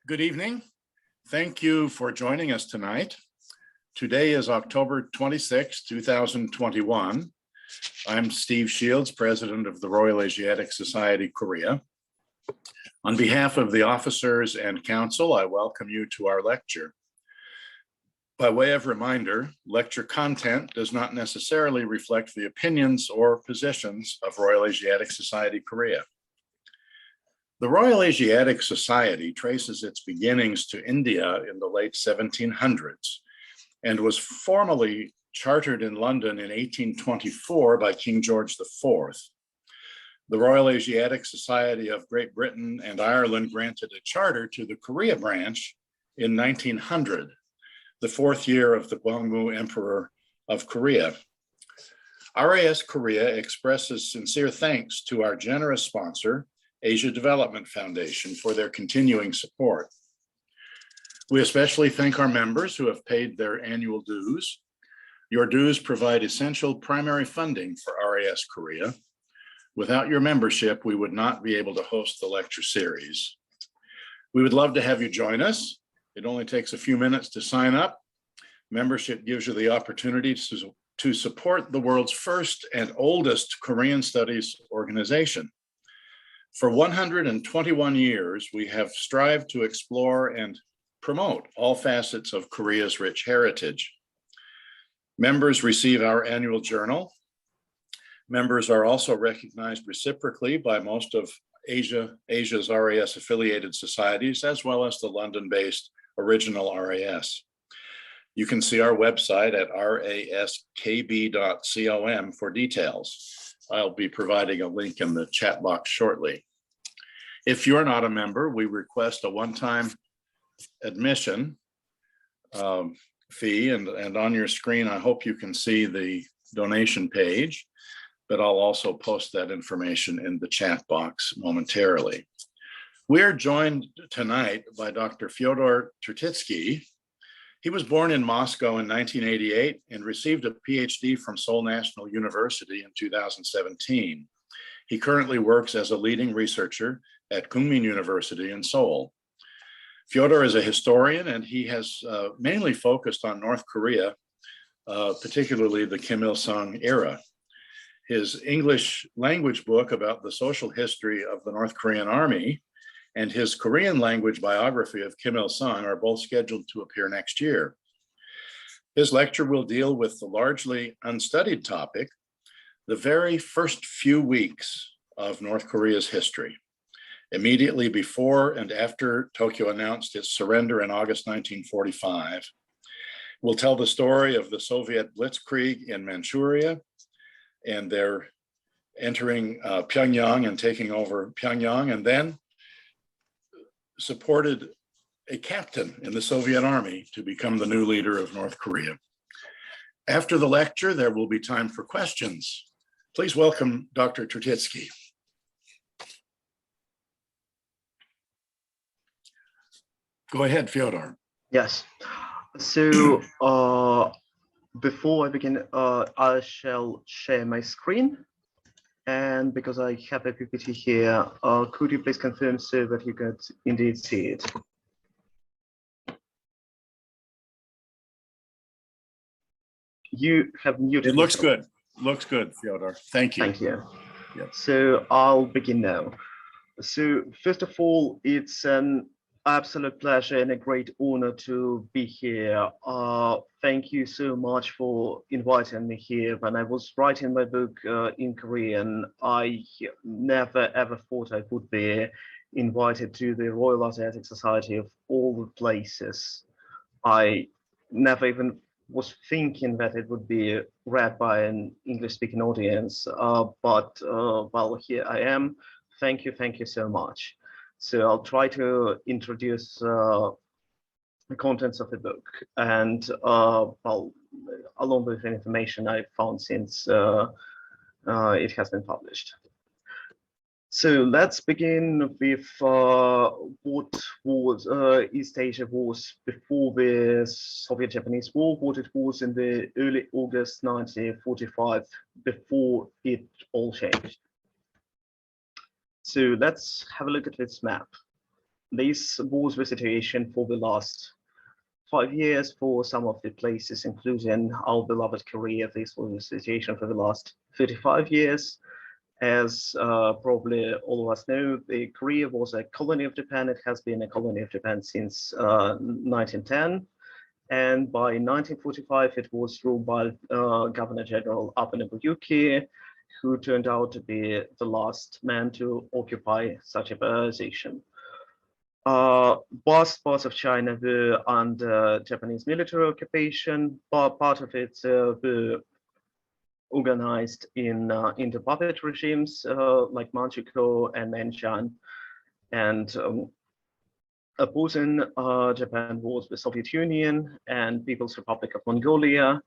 Good evening. Thank you for joining us tonight. Today is October 26, 2021. I'm Steve Shields, President of the Royal Asiatic Society, Korea. On behalf of the officers and council, I welcome you to our lecture. By way of reminder, lecture content does not necessarily reflect the opinions or positions of Royal Asiatic Society, Korea. The Royal Asiatic Society traces its beginnings to India in the late 1700s and was formally chartered in London in 1824 by King George IV. The Royal Asiatic Society of Great Britain and Ireland granted a charter to the Korea branch in 1900, the fourth year of the Gwangmu Emperor of Korea. RAS Korea expresses sincere thanks to our generous sponsor, Asia Development Foundation, for their continuing support. We especially thank our members who have paid their annual dues. Your dues provide essential primary funding for RAS Korea. Without your membership, we would not be able to host the lecture series. We would love to have you join us. It only takes a few minutes to sign up. Membership gives you the opportunity to support the world's first and oldest Korean studies organization. For 121 years, we have strived to explore and promote all facets of Korea's rich heritage. Members receive our annual journal. Members are also recognized reciprocally by most of Asia's RAS affiliated societies, as well as the London-based original RAS. You can see our website at raskb.com for details. I'll be providing a link in the chat box shortly. If you're not a member, we request a one-time admission fee, and on your screen, I hope you can see the donation page, but I'll also post that information in the chat box momentarily. We are joined tonight by Dr. Fyodor Tertitskiy. He was born in Moscow in 1988 and received a PhD from Seoul National University in 2017. He currently works as a leading researcher at Kookmin University in Seoul. Fyodor is a historian, and he has mainly focused on North Korea, particularly the Kim Il-sung era. His English language book about the social history of the North Korean army and his Korean language biography of Kim Il-sung are both scheduled to appear next year. His lecture will deal with the largely unstudied topic, the very first few weeks of North Korea's history, immediately before and after Tokyo announced its surrender in August 1945. We'll tell the story of the Soviet blitzkrieg in Manchuria and their entering Pyongyang and taking over Pyongyang, and then supported a captain in the Soviet army to become the new leader of North Korea. After the lecture, there will be time for questions. Please welcome Dr. Tertitskiy. Go ahead, Fyodor. Yes. So before I begin, I shall share my screen. And because I have a PPT here, could you please confirm so that you can indeed see it? You have muted. It looks good. Looks good, Fyodor. Thank you. Thank you. Yep. So I'll begin now. So first of all, it's an absolute pleasure and a great honor to be here. Thank you so much for inviting me here. When I was writing my book in Korean, I never ever thought I would be invited to the Royal Asiatic Society of all the places. I never even was thinking that it would be read by an English-speaking audience, but well, here I am. Thank you so much. So I'll try to introduce the contents of the book, and well, along with the information I found since it has been published. So let's begin with what was East Asia was before the Soviet-Japanese War, what it was in the early August 1945, before it all changed. So let's have a look at this map. this was the situation for the last 5 years for some of the places, including our beloved Korea. This was the situation for the last 35 years. As probably all of us know, the Korea was a colony of Japan. It has been a colony of Japan since 1910. And by 1945, it was ruled by Governor General Abe Nobuyuki, who turned out to be the last man to occupy such a position. Vast parts of China were under Japanese military occupation, but part of it were organized into puppet regimes like Manchuria and Manchuria, and opposing Japan was the Soviet Union and People's Republic of Mongolia,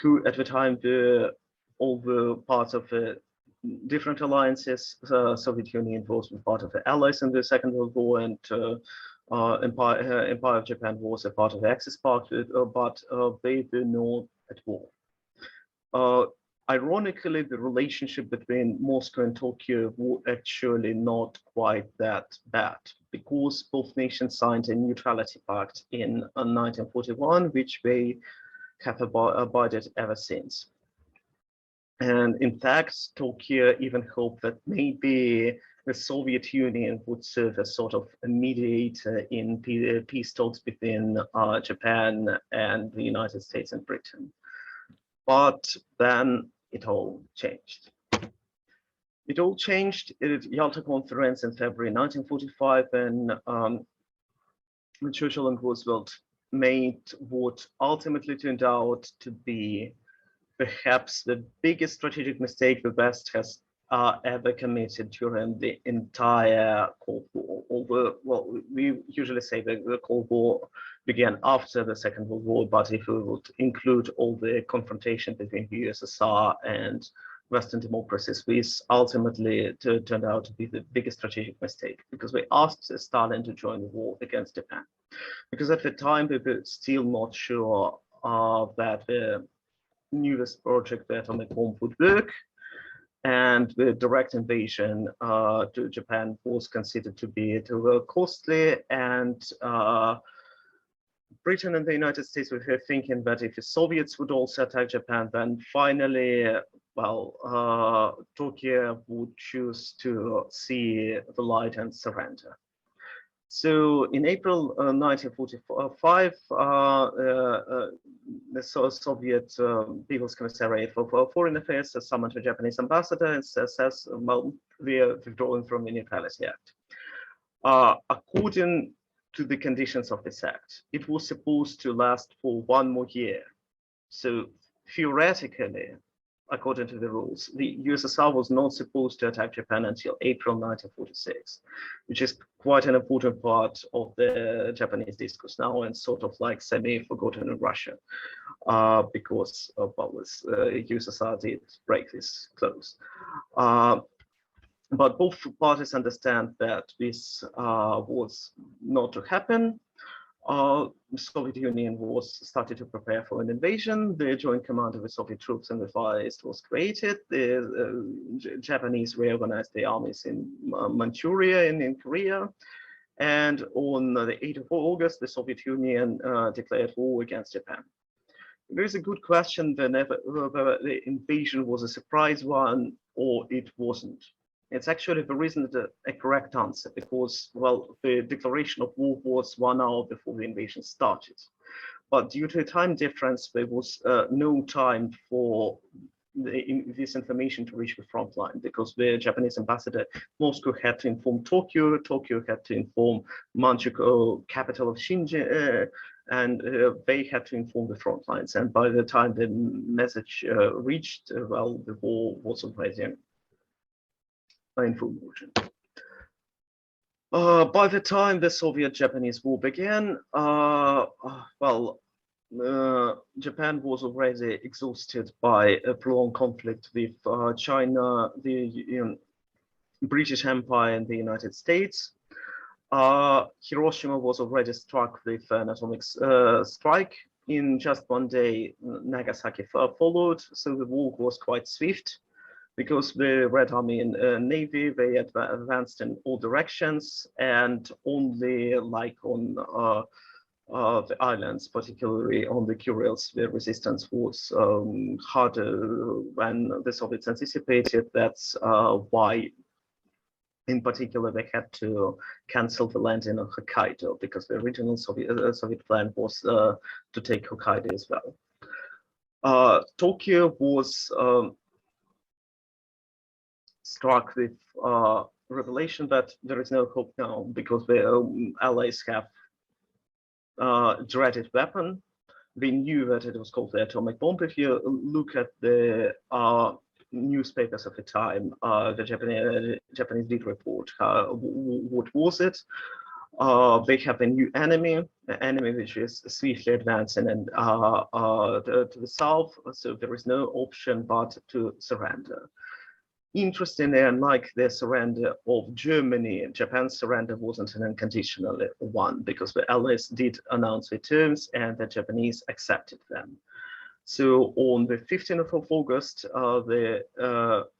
who at the time were all the parts of different alliances. Soviet Union was part of the Allies in the Second World War, and Empire of Japan was a part of the Axis Pact, but they were not at war. Ironically, the relationship between Moscow and Tokyo was actually not quite that bad, because both nations signed a neutrality pact in 1941, which they have abided ever since. And in fact, Tokyo even hoped that maybe the Soviet Union would serve as sort of a mediator in peace talks between Japan and the United States and Britain. But then it all changed. It all changed at the Yalta Conference in February 1945, and Churchill and Roosevelt made what ultimately turned out to be perhaps the biggest strategic mistake the West has ever committed during the entire Cold War. Well, we usually say that the Cold War began after the Second World War, but if we would include all the confrontation between the USSR and Western democracies, this ultimately turned out to be the biggest strategic mistake, because we asked Stalin to join the war against Japan. Because at the time, we were still not sure that the newest project, the atomic bomb, would work. And the direct invasion to Japan was considered to be too costly, and Britain and the United States were thinking that if the Soviets would also attack Japan, then finally, well, Tokyo would choose to see the light and surrender. So in April 1945, the Soviet People's Commissariat for Foreign Affairs summoned the Japanese ambassador and says, well, we are withdrawing from the Neutrality Act. According to the conditions of this act, it was supposed to last for 1 more year. So theoretically, according to the rules, the USSR was not supposed to attack Japan until April 1946, which is quite an important part of the Japanese discourse now, and sort of like semi-forgotten in Russia, because USSR did break this close. But both parties understand that this was not to happen. The Soviet Union was started to prepare for an invasion. The joint command of the Soviet troops in the Far East was created. The Japanese reorganized the armies in Manchuria and in Korea. And on the 8th of August, the Soviet Union declared war against Japan. There is a good question whether the invasion was a surprise one or it wasn't. It's actually the reason a correct answer, because, well, the declaration of war was 1 hour before the invasion started. But due to a time difference, there was no time for this information to reach the front line, because the Japanese ambassador, Moscow, had to inform Tokyo, Tokyo had to inform Manchuria, capital of Xinjiang, and they had to inform the front lines. And by the time the message reached, well, the war was already in full motion. By the time the Soviet-Japanese War began, Japan was already exhausted by a prolonged conflict with China, the British Empire, and the United States. Hiroshima was already struck with an atomic strike. In just 1 day, Nagasaki followed, so the war was quite swift. because the Red Army and Navy, they advanced in all directions, and only like on the islands, particularly on the Kurils, the resistance was harder than the Soviets anticipated. That's why, in particular, they had to cancel the landing on Hokkaido, because the original Soviet plan was to take Hokkaido as well. Tokyo was struck with revelation that there is no hope now, because the Allies have dreaded weapon. We knew that it was called the atomic bomb. If you look at the newspapers of the time, the Japanese did report what was it. They have a new enemy, an enemy which is swiftly advancing and to the south, so there is no option but to surrender. Interestingly, unlike the surrender of Germany, Japan's surrender wasn't an unconditional one, because the Allies did announce the terms and the Japanese accepted them. So on the 15th of August, the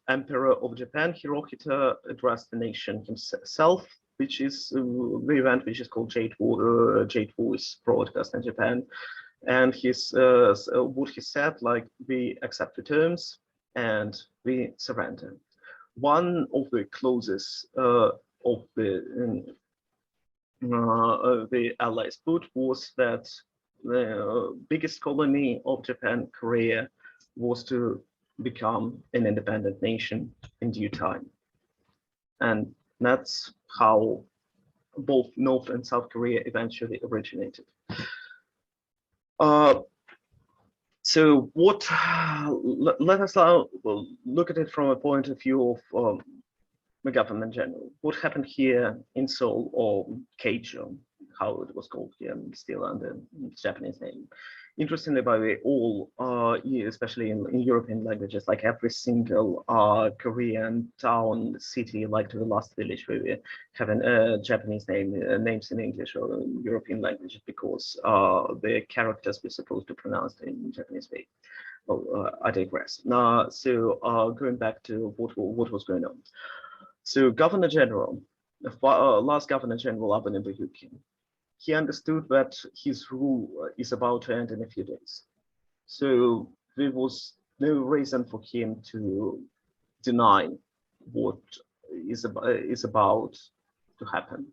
Emperor of Japan, Hirohito, addressed the nation himself, which is the event which is called Jade Voice broadcast in Japan. And what he said, like, we accept the terms and we surrender. One of the clauses of the Allies put was that the biggest colony of Japan, Korea, was to become an independent nation in due time. And that's how both North and South Korea eventually originated. So what, let us now look at it from a point of view of the government general. What happened here in Seoul, or Keijo, how it was called here, still under Japanese name. Interestingly, by the way, all, especially in European languages, like every single Korean town, city, like to the last village, where we have a Japanese names in English or European languages, because the characters we're supposed to pronounce in Japanese way. Well, I digress. So going back to what was going on. So Governor General, last Governor General Abe Nobuyuki, he understood that his rule is about to end in a few days. So there was no reason for him to deny what is about to happen.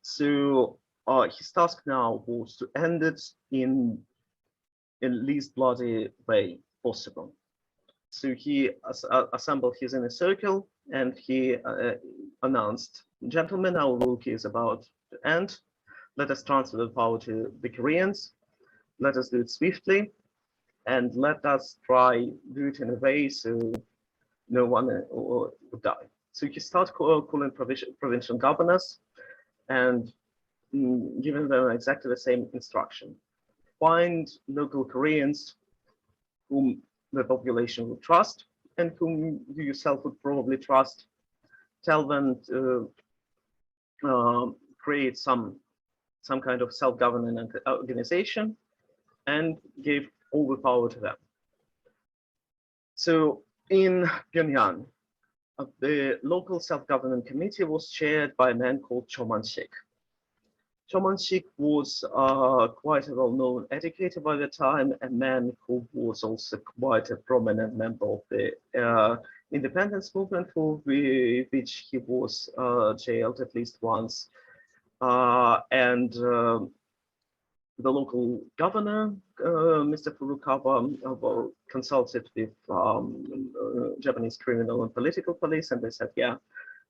So his task now was to end it in least bloody way possible. So he assembled his inner circle and he announced, gentlemen, our rule is about to end. Let us transfer the power to the Koreans. Let us do it swiftly, and let us try do it in a way so no one would die. So he started calling provincial governors and giving them exactly the same instruction. Find local Koreans whom the population would trust and whom you yourself would probably trust. Tell them to create some kind of self-governing organization and give all the power to them. So in Pyongyang, the local self-government committee was chaired by a man called Cho Man-sik. Cho Man-sik was quite a well-known educator by the time, a man who was also quite a prominent member of the independence movement, for which he was jailed at least once. And the local governor, Mr. Furukawa, consulted with Japanese criminal and political police, and they said, yeah,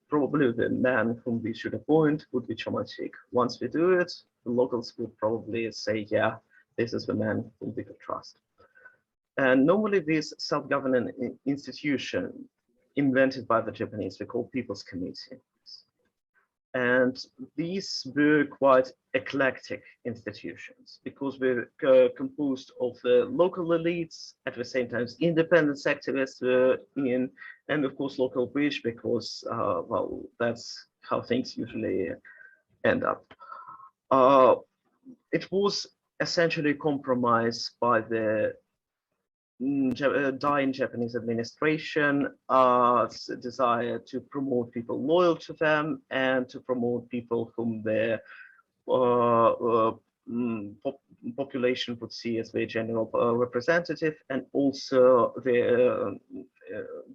probably the man whom we should appoint would be Cho Man-sik. Once we do it, the locals would probably say, yeah, this is the man whom we could trust. And normally this self-governing institution invented by the Japanese, they called People's Committee. And these were quite eclectic institutions because we're composed of the local elites, at the same time independent activists were in, and of course local bridge, because well, that's how things usually end up. It was essentially compromised by the dying Japanese administration, desire to promote people loyal to them and to promote people whom their population would see as their general representative, and also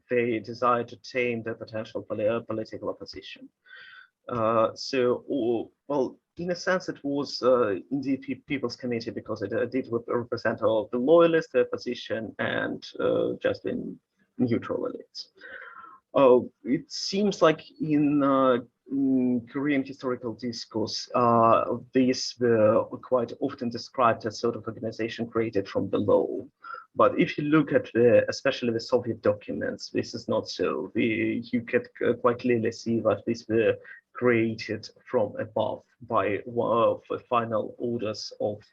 they desire to tame the potential political opposition. Well, in a sense, it was indeed People's Committee because it did represent all the loyalists, the opposition, and just in neutral elites. It seems like in Korean historical discourse, these were quite often described as sort of organization created from below. But if you look at especially the Soviet documents, this is not so. You could quite clearly see that these were created from above by the final orders of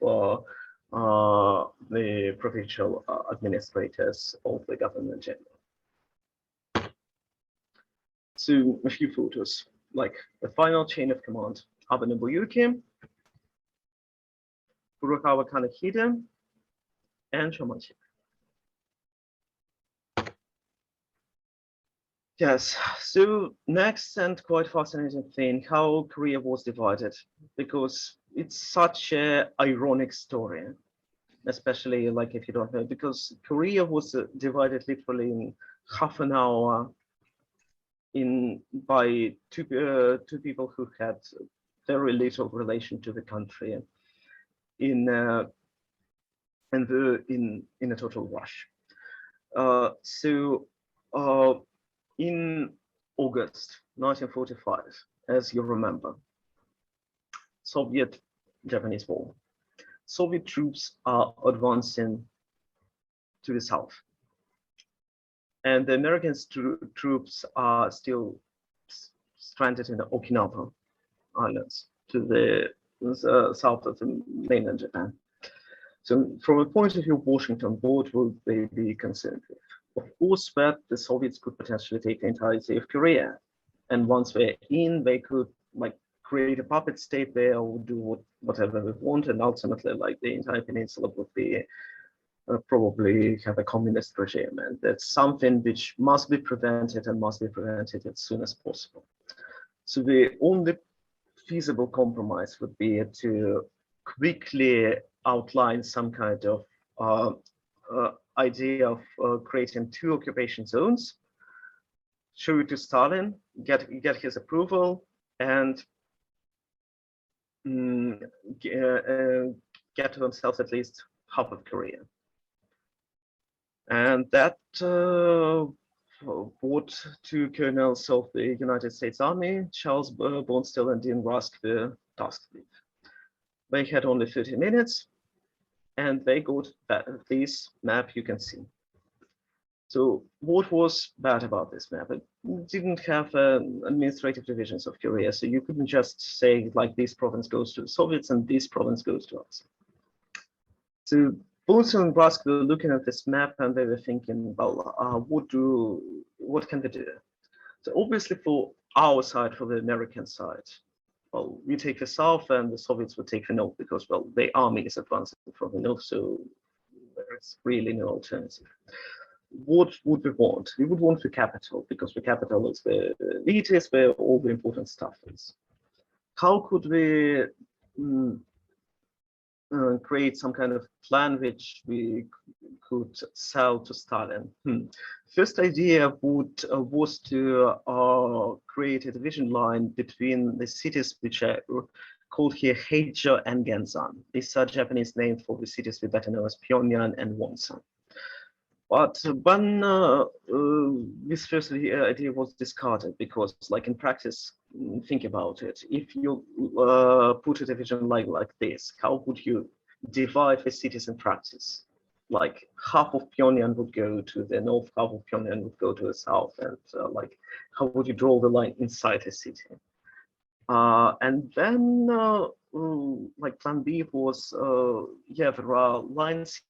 the provincial administrators of the government general. So a few photos, like the final chain of command, Abe Nobuyuki, Furukawa Kanehide, and Shomachi. Yes, so next and quite fascinating thing, how Korea was divided, because it's such an ironic story, especially like if you don't know, because Korea was divided literally in half an hour by two people who had very little relation to the country in a total rush. In August 1945, as you remember, Soviet-Japanese War. Soviet troops are advancing to the south. And the American troops are still stranded in the Okinawa Islands to the south of the mainland Japan. So from a point of view of Washington, what would they be concerned with? Of course, that the Soviets could potentially take the entirety of Korea. And once they're in, they could like create a puppet state there or do whatever they want. And ultimately, like the entire peninsula would be probably have a communist regime. And that's something which must be prevented and must be prevented as soon as possible. So the only feasible compromise would be to quickly outline some kind of idea of creating two occupation zones, show it to Stalin, get his approval, and get to themselves at least half of Korea. And that brought two colonels of the United States Army, Charles Bonestell and Dean Rusk, the task lead. They had only 30 minutes, and they got this map you can see. So what was bad about this map? It didn't have administrative divisions of Korea, so you couldn't just say like this province goes to the Soviets and this province goes to us. So Bonestell and Rusk were looking at this map and they were thinking, well, what can they do? So obviously for our side, for the American side, well, we take the south and the Soviets would take the north because, well, the army is advancing from the north, so there's really no alternative. What would we want? We would want the capital because the capital is where it is where all the important stuff is. How could we create some kind of plan which we could sell to Stalin? First idea was to create a division line between the cities which are called here Heijo and Genzan. These are Japanese names for the cities we better know as Pyongyang and Wonsan. But when this first idea was discarded, because like in practice, think about it. If you put a division like this, how would you divide the cities in practice? Like half of Pyongyang would go to the north, half of Pyongyang would go to the south, and like how would you draw the line inside the city? And then like plan B was, yeah, there are lines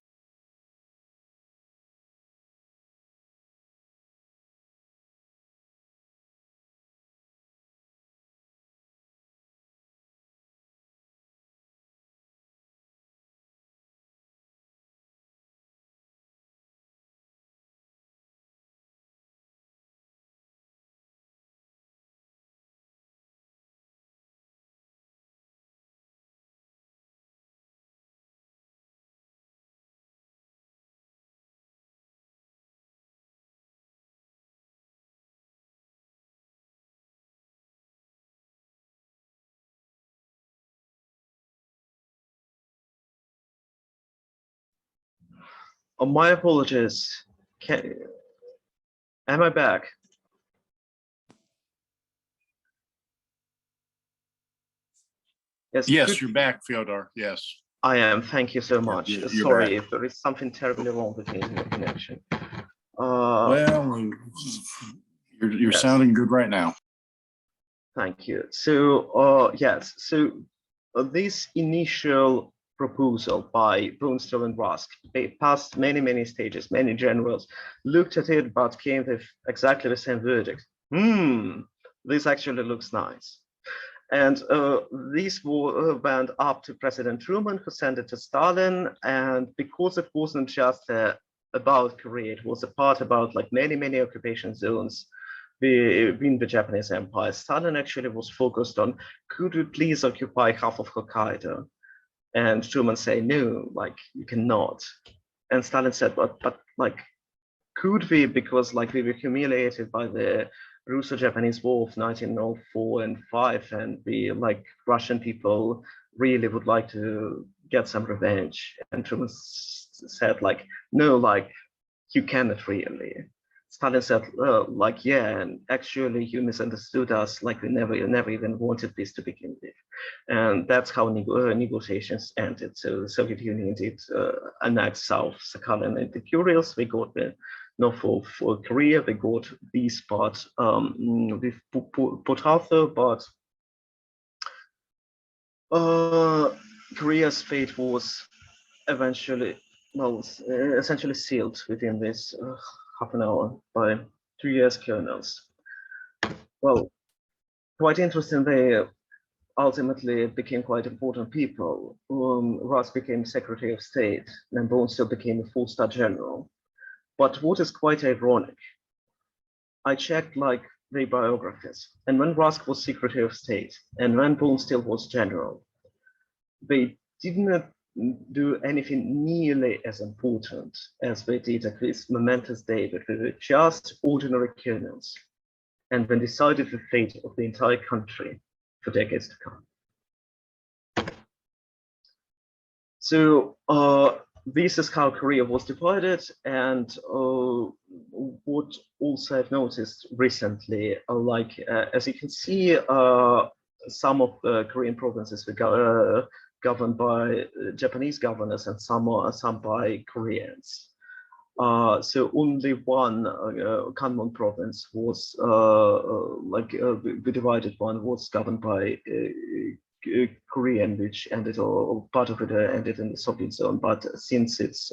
My apologies. Am I back? Yes, you're back, Fyodor. Yes. I am. Thank you so much. You're Sorry back. if there is something terribly wrong with the internet connection. Well, you're yes. sounding good right now. Thank you. So, yes, so this initial proposal by Brunstall and Rusk, they passed many stages, many generals looked at it, but came with exactly the same verdict. This actually looks nice. And this went up to President Truman, who sent it to Stalin. And because it wasn't just about Korea, it was a part about like many occupation zones in the Japanese Empire. Stalin actually was focused on, could we please occupy half of Hokkaido? And Truman said, no, like you cannot. And Stalin said, but like, could we? Because like we were humiliated by the Russo-Japanese War of 1904 and 5, and we like Russian people really would like to get some revenge. And Truman said like, no, like you cannot really. Stalin said, like, yeah, and actually you misunderstood us, like we never even wanted this to begin with. And that's how negotiations ended. So the Soviet Union did annex South Sakhalin and the Kurils. We got the north of Korea. They got this part with Port Arthur, but Korea's fate was eventually, well, essentially sealed within this half an hour by 2 US colonels. Well, quite interesting, they ultimately became quite important people. Rusk became Secretary of State, and Bonesteel became a 4-star general. But what is quite ironic, I checked like their biographies, and when Rusk was Secretary of State, and when Bonesteel was general, they did not do anything nearly as important as they did at this momentous day, that they were just ordinary colonels, and then decided the fate of the entire country for decades to come. So this is how Korea was divided, and what also I've noticed recently, as you can see, some of the Korean provinces were governed by Japanese governors, and some by Koreans. So only one Kanmon province was the divided one was governed by Korean, which ended, or part of it ended in the Soviet zone. But since its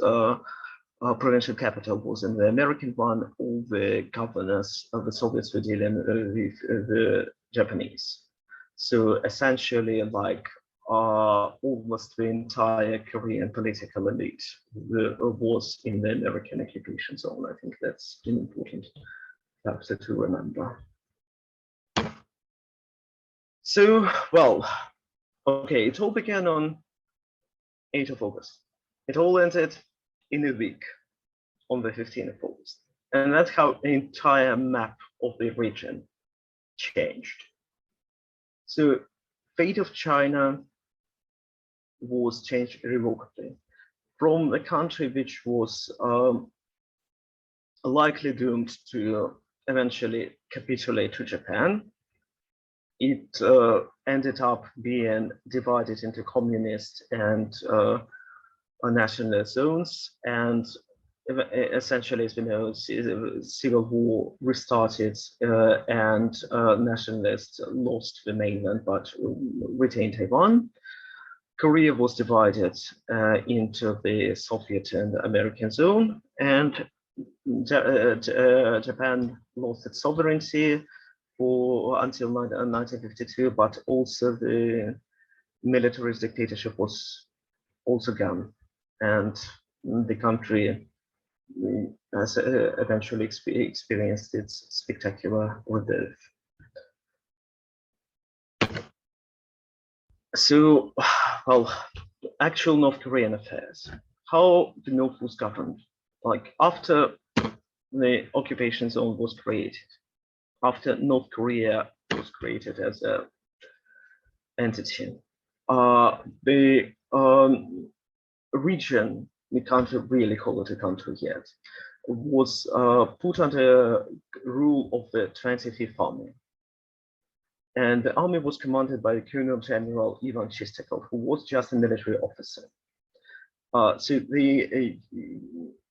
provincial capital was in the American one, all the governors of the Soviets were dealing with the Japanese. So essentially, like almost the entire Korean political elite was in the American occupation zone. I think that's an important factor to remember. So, well, okay, it all began on 8th of August. It all ended in a week on the 15th of August. And that's how the entire map of the region changed. So, fate of China was changed irrevocably from a country which was likely doomed to eventually capitulate to Japan. It ended up being divided into communist and nationalist zones, and essentially, as we know, civil war restarted, and nationalists lost the mainland but retained Taiwan. Korea was divided into the Soviet and American zone, and Japan lost its sovereignty until 1952, but also the militarist dictatorship was also gone, and the country has eventually experienced its spectacular rebirth. So, well, actual North Korean affairs. How the North was governed. Like after the occupation zone was created, after North Korea was created as an entity, the region we can't really call it a country yet, was put under rule of the 25th Army. And the army was commanded by Colonel General Ivan Chistikov, who was just a military officer. So the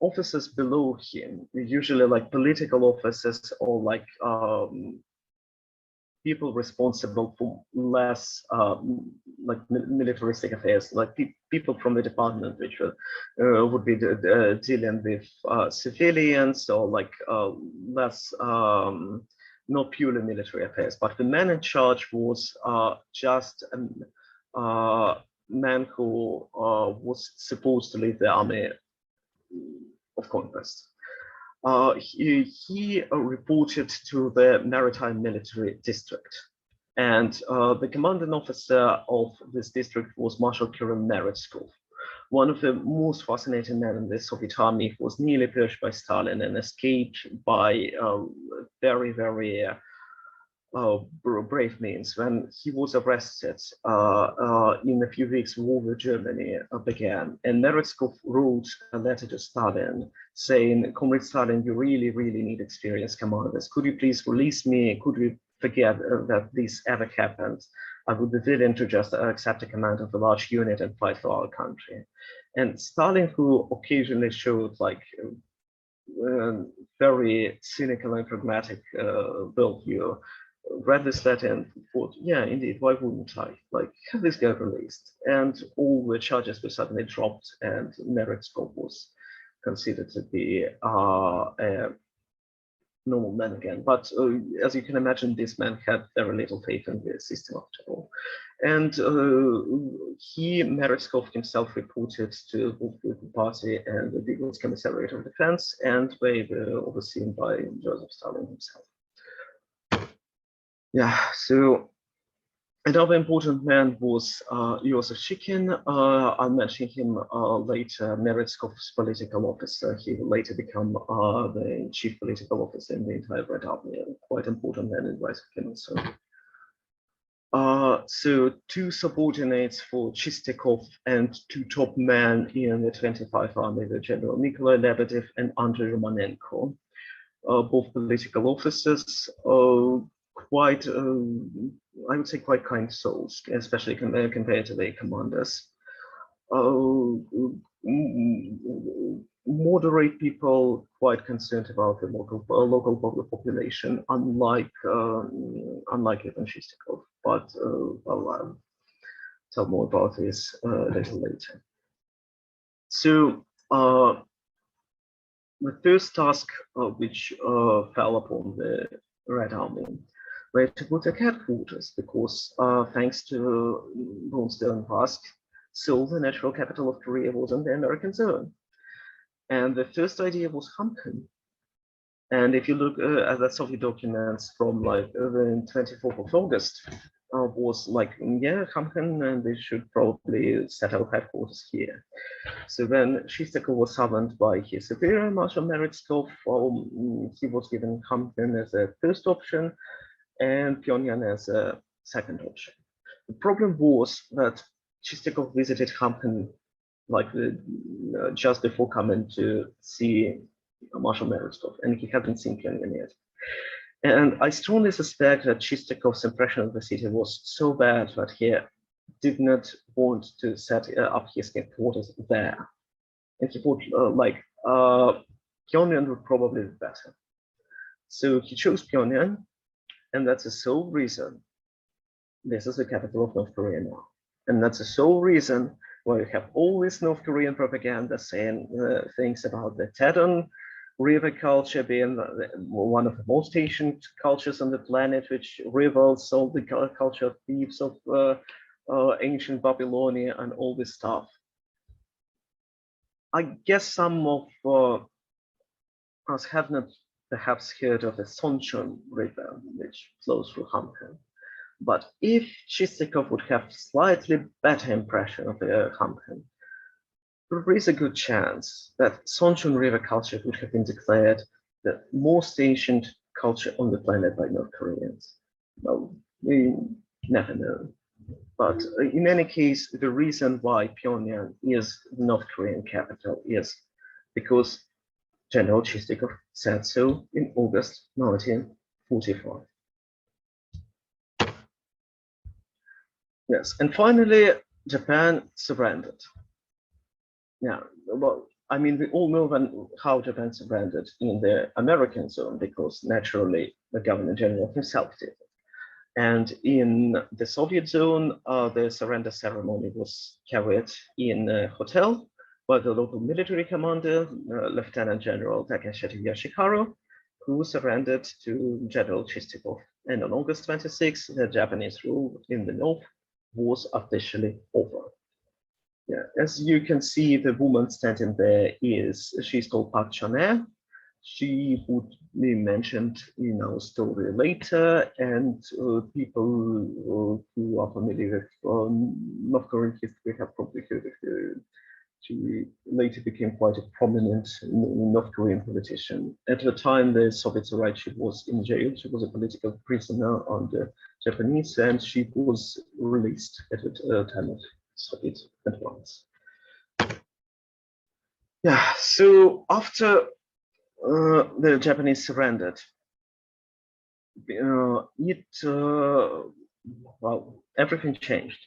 officers below him, usually like political officers or like people responsible for less like militaristic affairs, like people from the department which would be dealing with civilians or like less not purely military affairs. But the man in charge was just a man who was supposed to lead the army of conquest. He reported to the Maritime Military District, and the commanding officer of this district was Marshal Kirill Meretskov, one of the most fascinating men in the Soviet army, who was nearly perished by Stalin and escaped by very, very brave means. When he was arrested in a few weeks, war with Germany began, and Meretskov wrote a letter to Stalin saying, "Comrade Stalin, you really, really need experienced commanders. Could you please release me? Could we forget that this ever happened? I would be willing to just accept a command of a large unit and fight for our country." And Stalin, who occasionally showed like very cynical and pragmatic worldview, read this letter and thought, yeah, indeed, why wouldn't I? Like, have this guy released. And all the charges were suddenly dropped, and Meretskov was considered to be a normal man again. But as you can imagine, this man had very little faith in the system after all. And Meretskov himself reported to both the party and the People's Commissariat of Defense, and they were overseen by Joseph Stalin himself. Yeah, so another important man was Yosef Kim. I'll mention him later. Meretskov's political officer. He will later become the chief political officer in the entire Red Army. Quite important man in Yosef Kim also. So two subordinates for Chistikov and two top men in the 25th Army, the General Nikolai Lebedev and Andrei Romanenko, both political officers. Quite, I would say, quite kind souls, especially compared to their commanders. Moderate people, quite concerned about the local population, unlike Ivan Chistikov. But I'll tell more about this a little later. So the first task which fell upon the Red Army were to put a headquarters, because thanks to von Sternberg, Seoul, the natural capital of Korea, was in the American zone. And the first idea was Hamken. And if you look at the Soviet documents from like the 24th of August, was like, yeah, Hamken, and they should probably set up headquarters here. So then Chistikov was summoned by his superior, Marshal Meretskov. He was given Hamken as a first option and Pyongyang as a second option. The problem was that Chistikov visited Hamken like just before coming to see Marshal Meretskov, and he hadn't seen Pyongyang yet. And I strongly suspect that Chistikov's impression of the city was so bad that he did not want to set up his headquarters there. And he thought Pyongyang would probably be better. So he chose Pyongyang, and that's the sole reason this is the capital of North Korea now. And that's the sole reason why you have all this North Korean propaganda saying things about the Tedon river culture being one of the most ancient cultures on the planet, which rivals all the culture of thieves of ancient Babylonia and all this stuff. I guess some of us have not perhaps heard of the Sonchon River, which flows through Hamken. But if Chistikov would have slightly better impression of the Hamken, there is a good chance that Sonchon River culture would have been declared the most ancient culture on the planet by North Koreans. Well, we never know. But in any case, the reason why Pyongyang is the North Korean capital is because General Chistikov said so in August 1945. Yes, and finally, Japan surrendered. Yeah, well, I mean, we all know how Japan surrendered in the American zone because naturally the Governor General himself did. And in the Soviet zone, the surrender ceremony was carried in a hotel by the local military commander, Lieutenant General Takeshita Yoshikaru, who surrendered to General Chistikov. And on August 26, the Japanese rule in the north was officially over. Yeah, as you can see, the woman standing there she's called Park Chan-ae. She would be mentioned in our story later, and people who are familiar with North Korean history have probably heard of her. She later became quite a prominent North Korean politician. At the time the Soviets arrived, she was in jail. She was a political prisoner under Japanese, and she was released at the time of Soviet advance. Yeah, so after the Japanese surrendered, well, everything changed.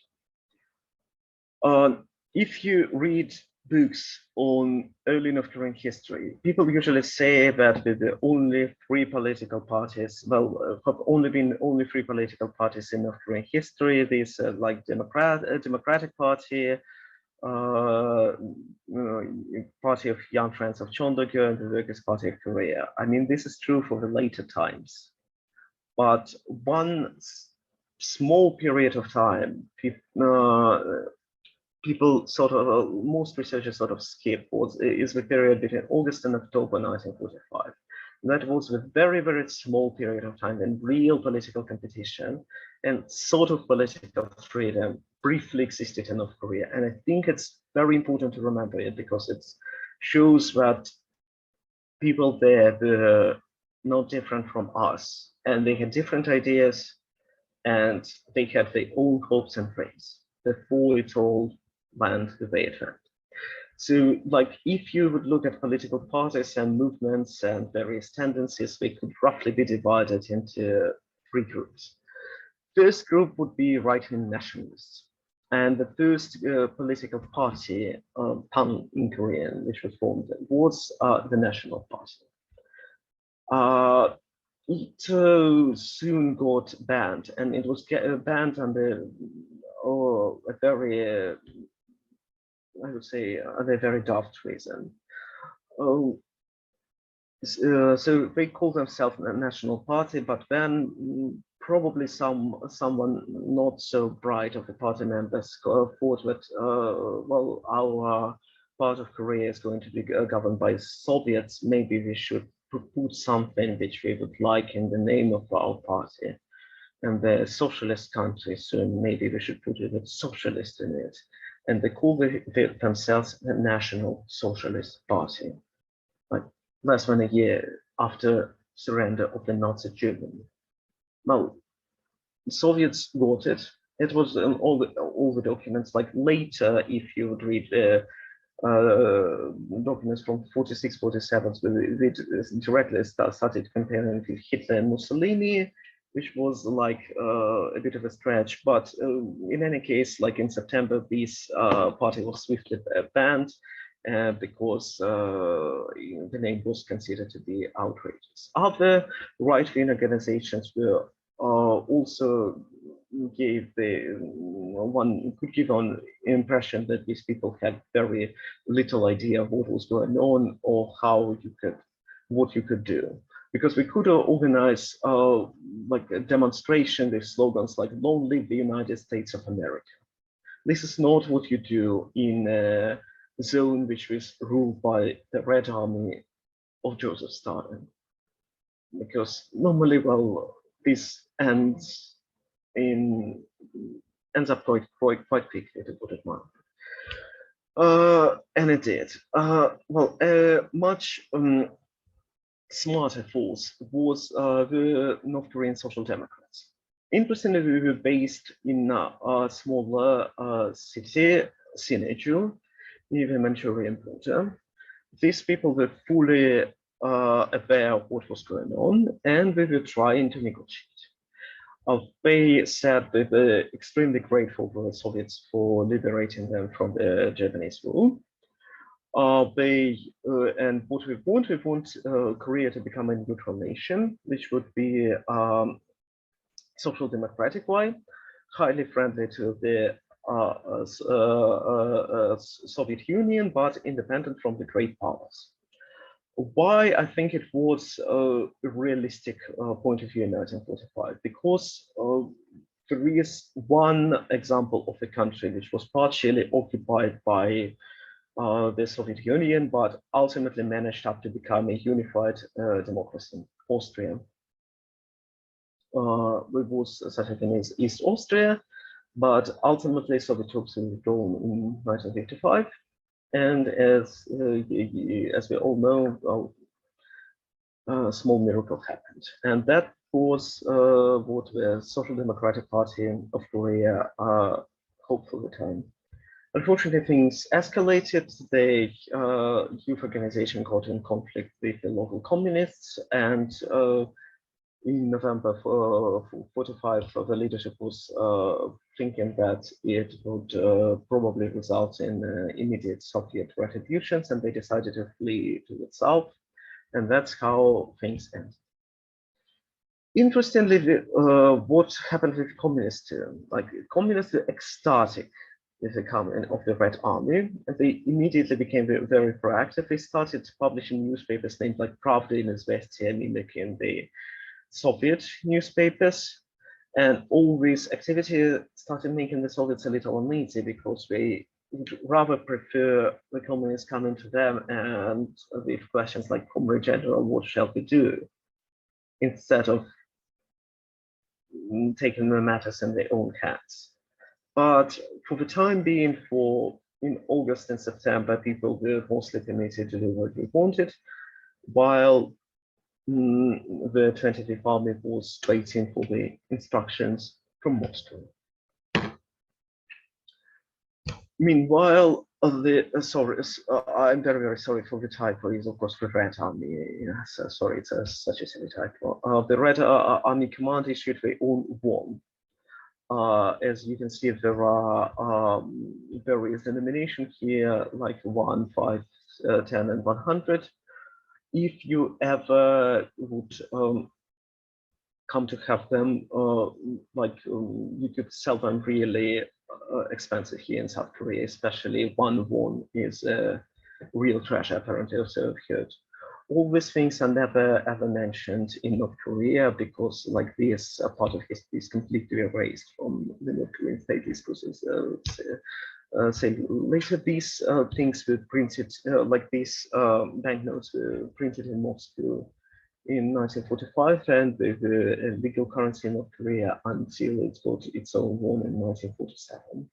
If you read books on early North Korean history, people usually say that the only three political parties, have only been three political parties in North Korean history. These like Democratic Party, Party of Young Friends of Chondogyo, and the Workers' Party of Korea. I mean, this is true for the later times, but one small period of time, people sort of, most researchers sort of skip is the period between August and October 1945. That was a very, very small period of time when real political competition and sort of political freedom briefly existed in North Korea. And I think it's very important to remember it because it shows that people there were not different from us, and they had different ideas, and they had their own hopes and dreams before it all went the way it went. So, like, if you would look at political parties and movements and various tendencies, they could roughly be divided into three groups. First group would be right-wing nationalists. And the first political party, PAN in Korean, which was formed, was the National Party. It soon got banned, and it was banned under a very, I would say, a very daft reason. So they call themselves a national party, but then probably someone not so bright of the party members thought that, well, our part of Korea is going to be governed by Soviets. Maybe we should put something which we would like in the name of our party. And the socialist country, so maybe we should put it with socialist in it. And they call themselves the National Socialist Party, like less than a year after surrender of the Nazi Germany. Now, the Soviets got it. It was all the documents. Like later, if you would read documents from 46, 47, they directly started comparing with Hitler and Mussolini, which was like a bit of a stretch. But in any case, like in September, this party was swiftly banned because the name was considered to be outrageous. Other right-wing organizations were also gave one could give an impression that these people had very little idea of what was going on or what you could do, because we could organize like a demonstration with slogans like "Long live the United States of America." This is not what you do in a zone which was ruled by the Red Army of Joseph Stalin, because normally, well, this ends up quite quickly, to put it mildly. And it did. Well, much smarter force was the North Korean Social Democrats. Interestingly, we were based in a smaller city, Sineju, near the Manchurian border. These people were fully aware of what was going on, and we were trying to negotiate. They said they were extremely grateful to the Soviets for liberating them from the Japanese rule. And what we want Korea to become a neutral nation, which would be social democratic way, highly friendly to the Soviet Union, but independent from the great powers. Why I think it was a realistic point of view in 1945, because there is one example of a country which was partially occupied by the Soviet Union, but ultimately managed up to become a unified democracy, Austria. It was such a thing as East Austria, but ultimately Soviet troops were withdrawn in 1955. And as we all know, a small miracle happened. And that was what the Social Democratic Party of Korea hoped for the time. Unfortunately, things escalated. The youth organization got in conflict with the local communists, and in November 45, the leadership was thinking that it would probably result in immediate Soviet retributions, and they decided to flee to the south, and that's how things end. Interestingly, what happened with communists? Like communists were ecstatic with the coming of the Red Army, and they immediately became very proactive. They started publishing newspapers named like Pravda and Izvestia, mimicking the Soviet newspapers, and all this activity started making the Soviets a little uneasy because they would rather prefer the communists coming to them and with questions like, "Comrade General, what shall we do?" instead of taking the matters in their own hands. But for the time being, in August and September, people were mostly permitted to do what they wanted, while the 25th Army was waiting for the instructions from Moscow. Meanwhile, I'm very sorry for the typo. Is of course the Red Army. So sorry, it's such a silly typo. The Red Army Command issued their own warn. As you can see, there are various denominations here, like 1, 5, 10, and 100. If you ever would come to have them, you could sell them really expensive here in South Korea, especially 1 won is a real treasure, apparently, also I've heard. All these things are never ever mentioned in North Korea because like this part of history is completely erased from the North Korean state discourses. Say later, these things were printed, like these banknotes were printed in Moscow in 1945, and the legal currency in North Korea until it got its own won in 1947.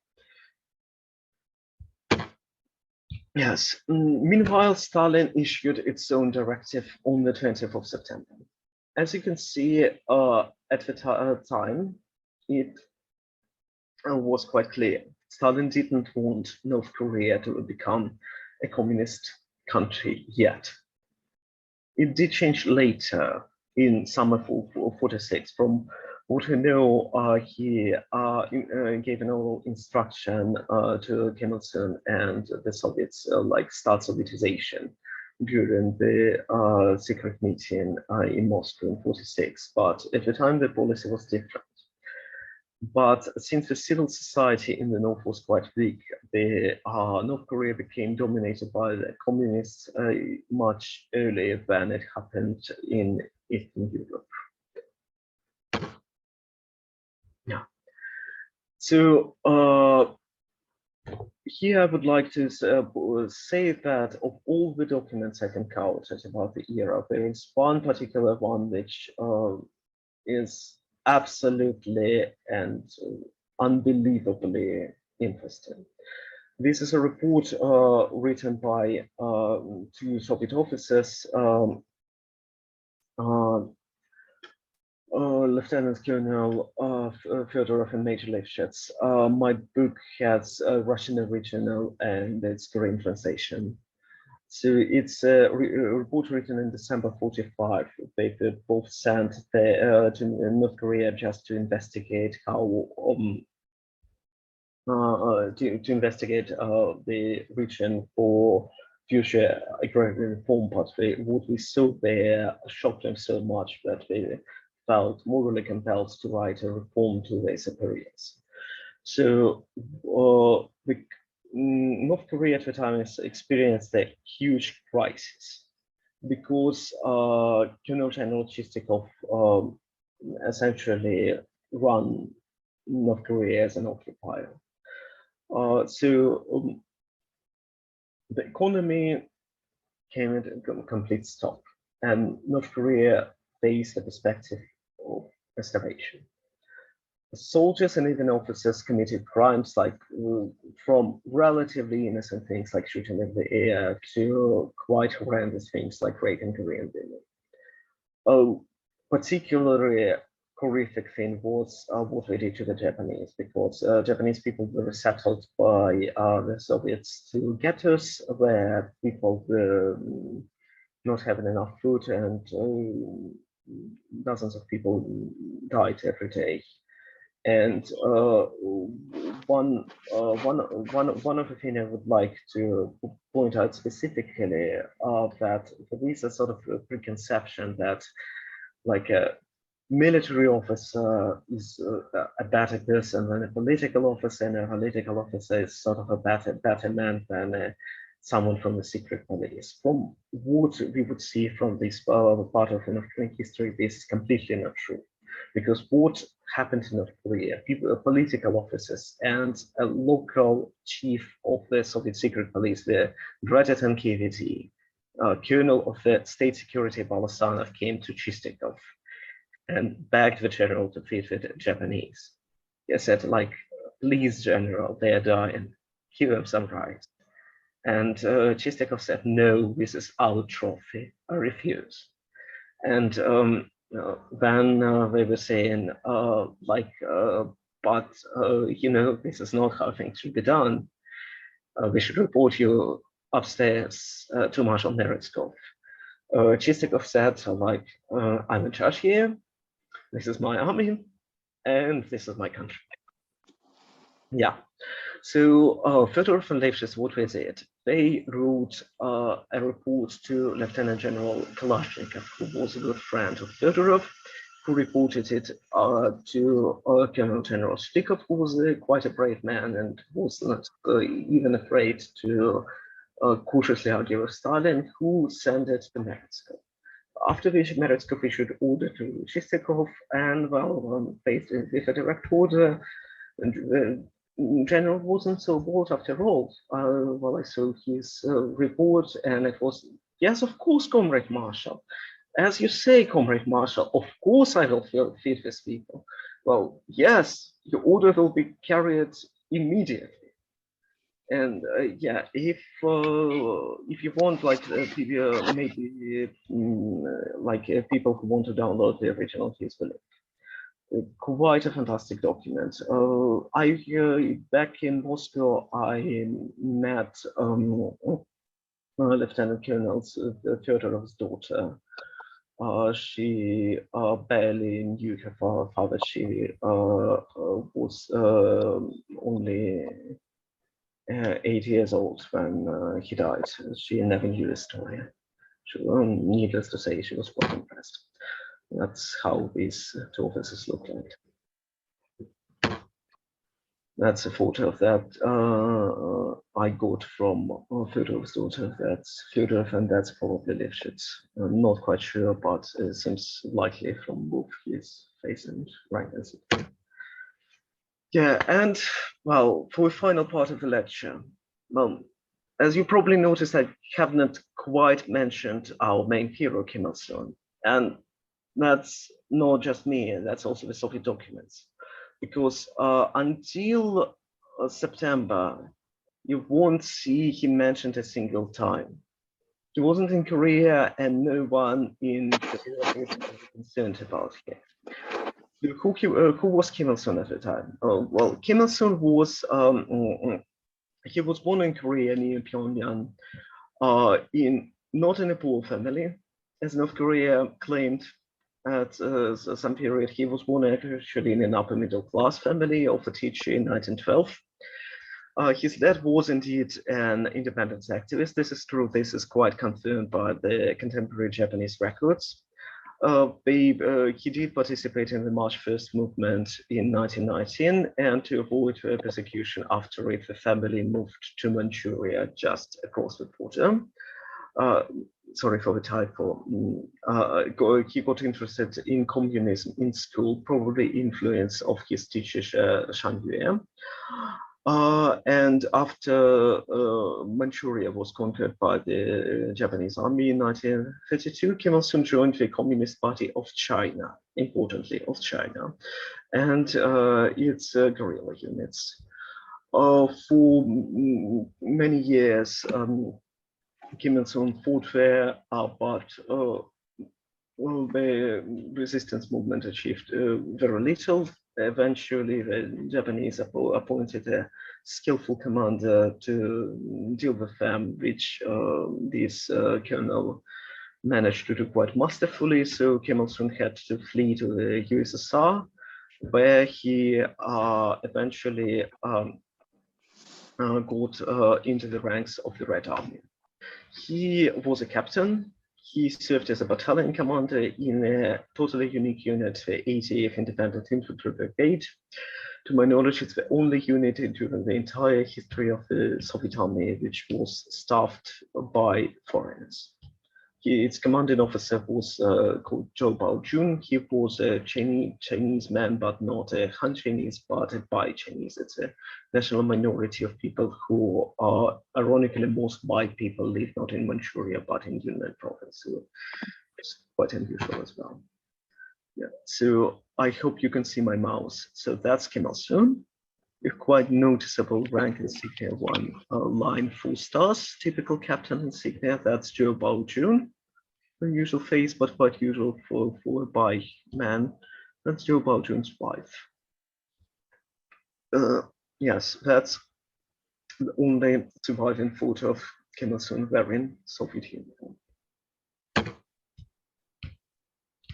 Yes. Meanwhile, Stalin issued its own directive on the 20th of September. As you can see, at the time, it was quite clear. Stalin didn't want North Korea to become a communist country yet. It did change later in summer 46. From what we know, he gave an oral instruction to Kim Il-sung and the Soviets, like start Sovietization during the secret meeting in Moscow in 46. But at the time, the policy was different. But since the civil society in the North was quite weak, North Korea became dominated by the communists much earlier than it happened in Eastern Europe. Yeah. So here I would like to say that of all the documents I can count about the era, there is one particular one which is absolutely and unbelievably interesting. This is a report written by 2 Soviet officers Lieutenant Colonel Fyodorov and Major Lifshitz. My book has a Russian original and its Korean translation. So it's a report written in December 45. They were both sent there, to North Korea just to investigate how to investigate the region for future agrarian reform. But what we saw there shocked them so much that they felt morally compelled to write a reform to their superiors. So North Korea at the time has experienced a huge crisis because Colonel General Chistikov essentially run North Korea as an occupier. So the economy came into a complete stop, and North Korea faced the perspective of restoration. Soldiers and even officers committed crimes like from relatively innocent things like shooting in the air to quite horrendous things like raping Korean women. Particularly horrific thing was what they did to the Japanese, because Japanese people were settled by the Soviets to ghettos where people were not having enough food, and dozens of people died every day. And one of the things I would like to point out specifically that there is a sort of a preconception that like a military officer is a better person than a political officer, and a political officer is sort of a better man than someone from the secret police. From what we would see from this part of North Korean history, this is completely not true. Because what happened in North Korea, political officers and a local chief of the Soviet secret police, the Directive KVT, colonel of the state security Balasanov, came to Chistikov and begged the general to feed the Japanese. He said, like, please, general, they are dying, give them some rice. And Chistikov said, no, this is our trophy, I refuse. And then they were saying, but you know, this is not how things should be done. We should report you upstairs to Marshal Meretskov. Chistikov said, like, I'm in charge here. This is my army, and this is my country. Yeah. So Fyodorov and Lefshitz, what was it? They wrote a report to Lieutenant General Kalashnikov, who was a good friend of Fyodorov, who reported it to Colonel General Shtikov, who was quite a brave man and was not even afraid to cautiously argue with Stalin, who sent it to Meretskov. After which Meretskov issued order to Chistikov, and well, faced with a direct order, and General wasn't so bold after all. Well, I saw his report, and it was, yes, of course, Comrade Marshal. As you say, Comrade Marshal, of course I will feed these people. Well, yes, your order will be carried immediately. And yeah, if you want, like maybe people who want to download the original, please believe. Quite a fantastic document. Back in Moscow, I met Lieutenant Colonel Fyodorov's daughter. She barely knew her father. She was only 8 years old when he died. She never knew the story. Needless to say, she was quite impressed. That's how these two officers look like. That's a photo of that I got from Fyodorov's daughter. That's Fyodorov, and that's probably Lifshitz. I'm not quite sure, but it seems likely from both his face and rank. Yeah, and well, for the final part of the lecture, well, as you probably noticed, I have not quite mentioned our main hero, Kim Il-sung. And that's not just me, that's also the Soviet documents. Because until September, you won't see him mentioned a single time. he wasn't in Korea, and no one in Korea is concerned about him. Who was Kim Il-sung at the time? Oh, well, Kim Il-sung was he was born in Korea near Pyongyang, not in a poor family, as North Korea claimed at some period. He was born actually in an upper middle class family of a teacher in 1912. His dad was indeed an independence activist. This is true. This is quite confirmed by the contemporary Japanese records. He did participate in the March 1st movement in 1919, and to avoid persecution after it, the family moved to Manchuria, just across the border. Sorry for the typo. He got interested in communism in school, probably influence of his teacher Shan Yue. And after Manchuria was conquered by the Japanese army in 1932, Kim Il-sung joined the Communist Party of China, importantly of China, and its guerrilla units. For many years, Kim Il-sung fought there, but well, the resistance movement achieved very little. Eventually, the Japanese appointed a skillful commander to deal with them, which this colonel managed to do quite masterfully. So Kim Il-sung had to flee to the USSR, where he eventually got into the ranks of the Red Army. He was a captain. He served as a battalion commander in a totally unique unit, the 80th Independent Infantry Brigade. To my knowledge, it's the only unit during the entire history of the Soviet Army which was staffed by foreigners. Its commanding officer was called Zhou Baojun. He was a Chinese man, but not a Han Chinese, but a Bai Chinese. It's a national minority of people who are, ironically, most white people live not in Manchuria, but in Yunnan province. So it's quite unusual as well. Yeah, so I hope you can see my mouse. So that's Kim Il-sung. A quite noticeable rank insignia, one line 4 stars, typical captain insignia. That's Zhou Baojun. Unusual face, but quite usual for a Bai man. That's Zhou Baojun's wife. Yes, that's the only surviving photo of Kim Il-sung wearing Soviet uniform.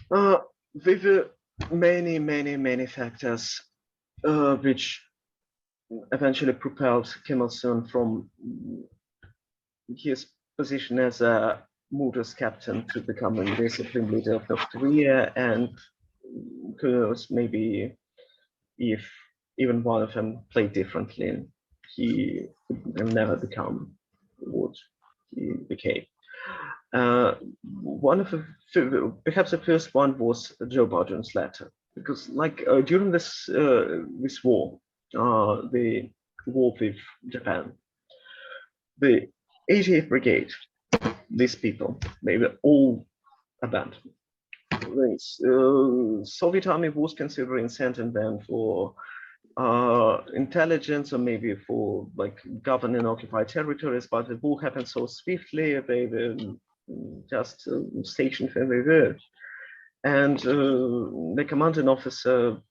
There were many factors which eventually propelled Kim Il-sung from his position as a modest captain to becoming the supreme leader of North Korea, and who knows, maybe if even one of them played differently, he would never become what he became. One of the, perhaps the first one was Zhou Baojun's letter, because like during this war, the war with Japan, the 80th Brigade, these people, they were all abandoned. The Soviet army was considering sending them for intelligence or maybe for like governing occupied territories, but the war happened so swiftly, they were just stationed where they were. And the commanding officer,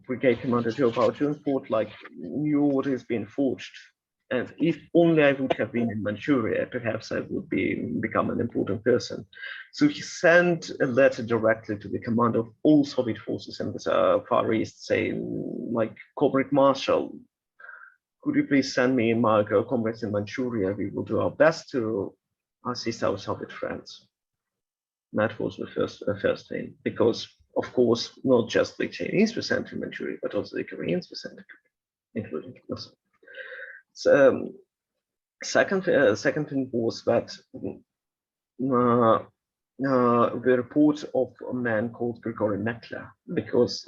Brigade Commander Zhou Baojun, thought like new order is being forged. And if only I would have been in Manchuria, perhaps I would become an important person. So he sent a letter directly to the commander of all Soviet forces in the Far East, saying, like, Comrade Marshal, could you please send me my comrades in Manchuria? We will do our best to assist our Soviet friends. That was the first thing, because of course, not just the Chinese were sent to Manchuria, but also the Koreans were sent to Korea, including us. So, second thing was that the report of a man called Grigory Mekler, because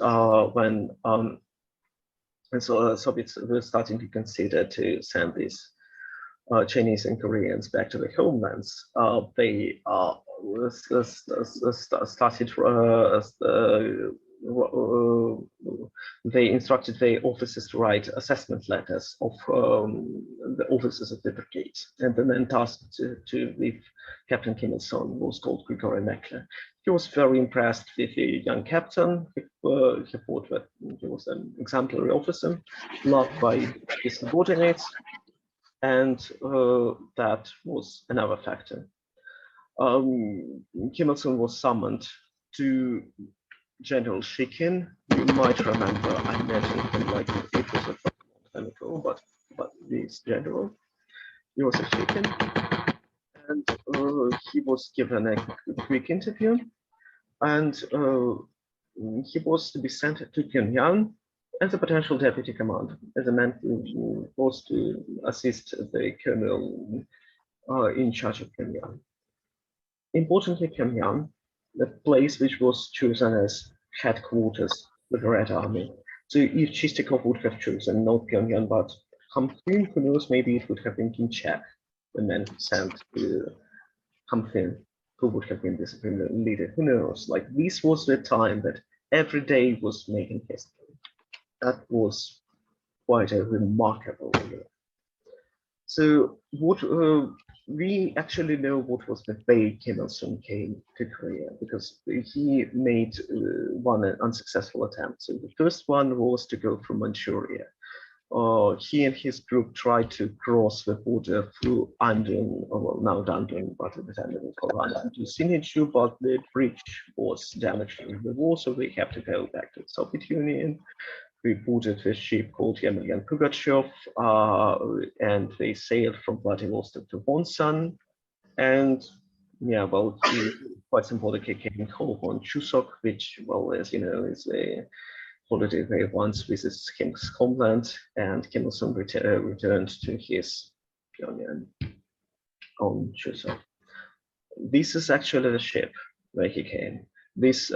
when Soviets were starting to consider to send these Chinese and Koreans back to their homelands, they started they instructed their officers to write assessment letters of the officers of the brigade, and the man tasked with Captain Kim Il-sung was called Grigory Mekler. He was very impressed with the young captain. He thought that he was an exemplary officer, loved by his subordinates, and that was another factor. Kim Il-sung was summoned to General Shikin. You might remember I mentioned him like it was a long time ago, but this general, Yosef Kim, and he was given a quick interview, and he was to be sent to Pyongyang as a potential deputy commander, as a man who was to assist the colonel in charge of Pyongyang. Importantly, Pyongyang, the place which was chosen as headquarters for the Red Army. So if Chistikov would have chosen not Pyongyang, but Khamsin, who knows, maybe it would have been Kinchak, the man sent to Khamsin, who would have been the supreme leader. Who knows? Like, this was the time that every day was making history. That was quite a remarkable year. So what we actually know what was the way Kim Il-sung came to Korea, because he made one unsuccessful attempt. So the first one was to go from Manchuria. He and his group tried to cross the border through Andong, well, now Dandong, but at the time it was called Andong, to Sinju, but the bridge was damaged during the war, so they had to go back to the Soviet Union. We boarded a ship called Yemelyan Pugachev, and they sailed from Vladivostok to Wonsan. And yeah, well, he quite symbolically came home on Chuseok, which, well, as you know, is a holiday where once visits Kim's homeland, and Kim Il-sung returned to his Pyongyang on Chuseok. This is actually the ship where he came. This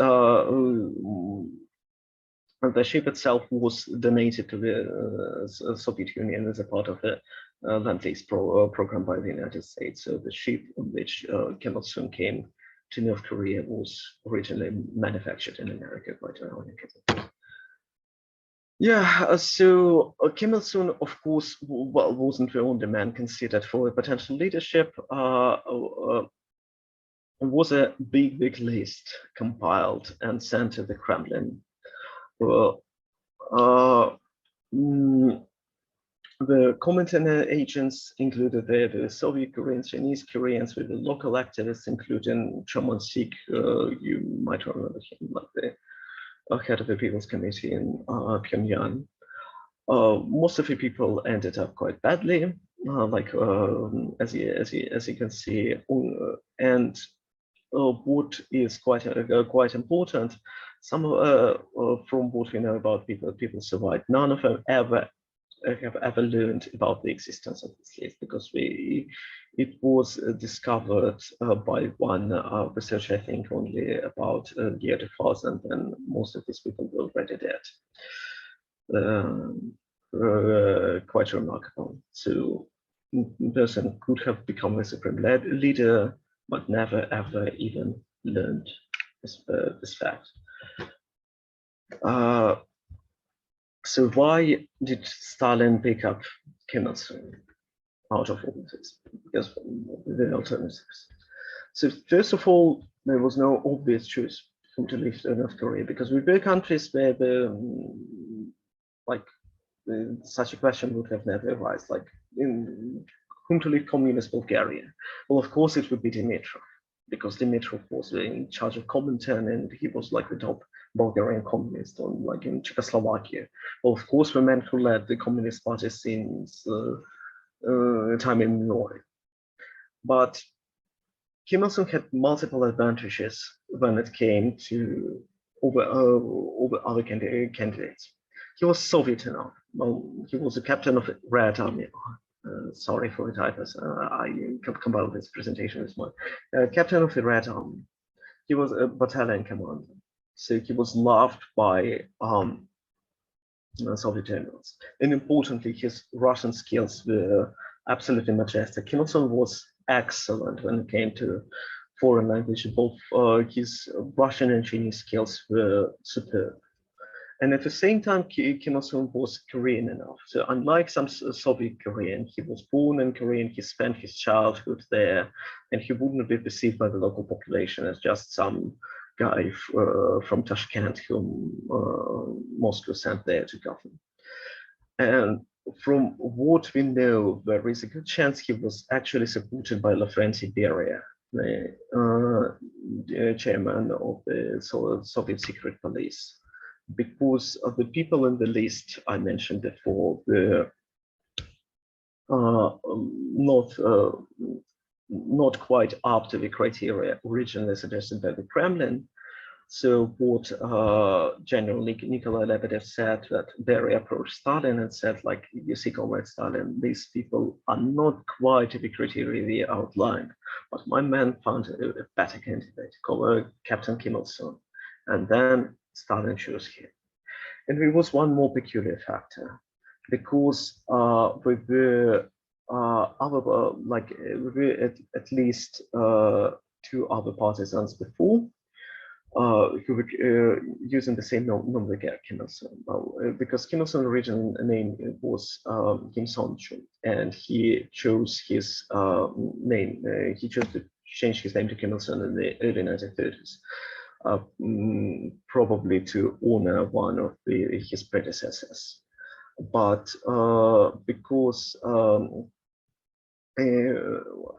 the ship itself was donated to the Soviet Union as a part of the Land-Lease program by the United States. So the ship on which Kim Il-sung came to North Korea was originally manufactured in America, quite ironically. Yeah, so Kim Il-sung, of course, wasn't the only man considered for a potential leadership. Was a big list compiled and sent to the Kremlin. The Comintern agents included the Soviet Koreans, Chinese Koreans, with the local activists, including Chomon Sik. You might remember him, like the head of the People's Committee in Pyongyang. Most of the people ended up quite badly, as you can see, and what is quite important. Some from what we know about people survived. None of them have ever learned about the existence of this list, because it was discovered by one researcher, I think, only about year 2000, and most of these people were already dead. Quite remarkable. So a person could have become a supreme leader, but never ever even learned this fact. So why did Stalin pick up Kim Il-sung out of all this? Because the alternatives. So first of all, there was no obvious choice whom to leave North Korea, because we were countries where such a question would have never arisen, like whom to leave communist Bulgaria. Well, of course, it would be Dimitrov, because Dimitrov was in charge of Comintern, and he was like the top Bulgarian communist in Czechoslovakia. Well, of course, the man who led the Communist Party since time immemorial. But Kim Il-sung had multiple advantages when it came to over other candidates. He was Soviet enough. Well, he was a captain of the Red Army. Sorry for the typos. I compiled this presentation this morning. Captain of the Red Army. He was a battalion commander. So he was loved by Soviet generals. And importantly, his Russian skills were absolutely majestic. Kim Il-sung was excellent when it came to foreign language. Both his Russian and Chinese skills were superb. And at the same time, Kim Il-sung was Korean enough. So unlike some Soviet Korean, he was born in Korea, he spent his childhood there, and he wouldn't be perceived by the local population as just some guy from Tashkent whom Moscow sent there to govern. And from what we know, there is a good chance he was actually supported by Lavrentiy Beria, the chairman of the Soviet secret police, because of the people in the list I mentioned before were not quite up to the criteria originally suggested by the Kremlin. So what General Nikolai Lebedev said, that Beria approached Stalin and said, like, you see, Comrade Stalin, these people are not quite to the criteria we outlined, but my man found a better candidate, called Captain Kim Il-sung. And then Stalin chose him. And there was one more peculiar factor, because we were at least two other partisans before who were using the same nomenclature, Kim Il-sung. Because Kim Il-sung's original name was Kim Son-chul, and he chose his name. He chose to change his name to Kim Il-sung in the early 1930s. Probably to honor one of his predecessors. But because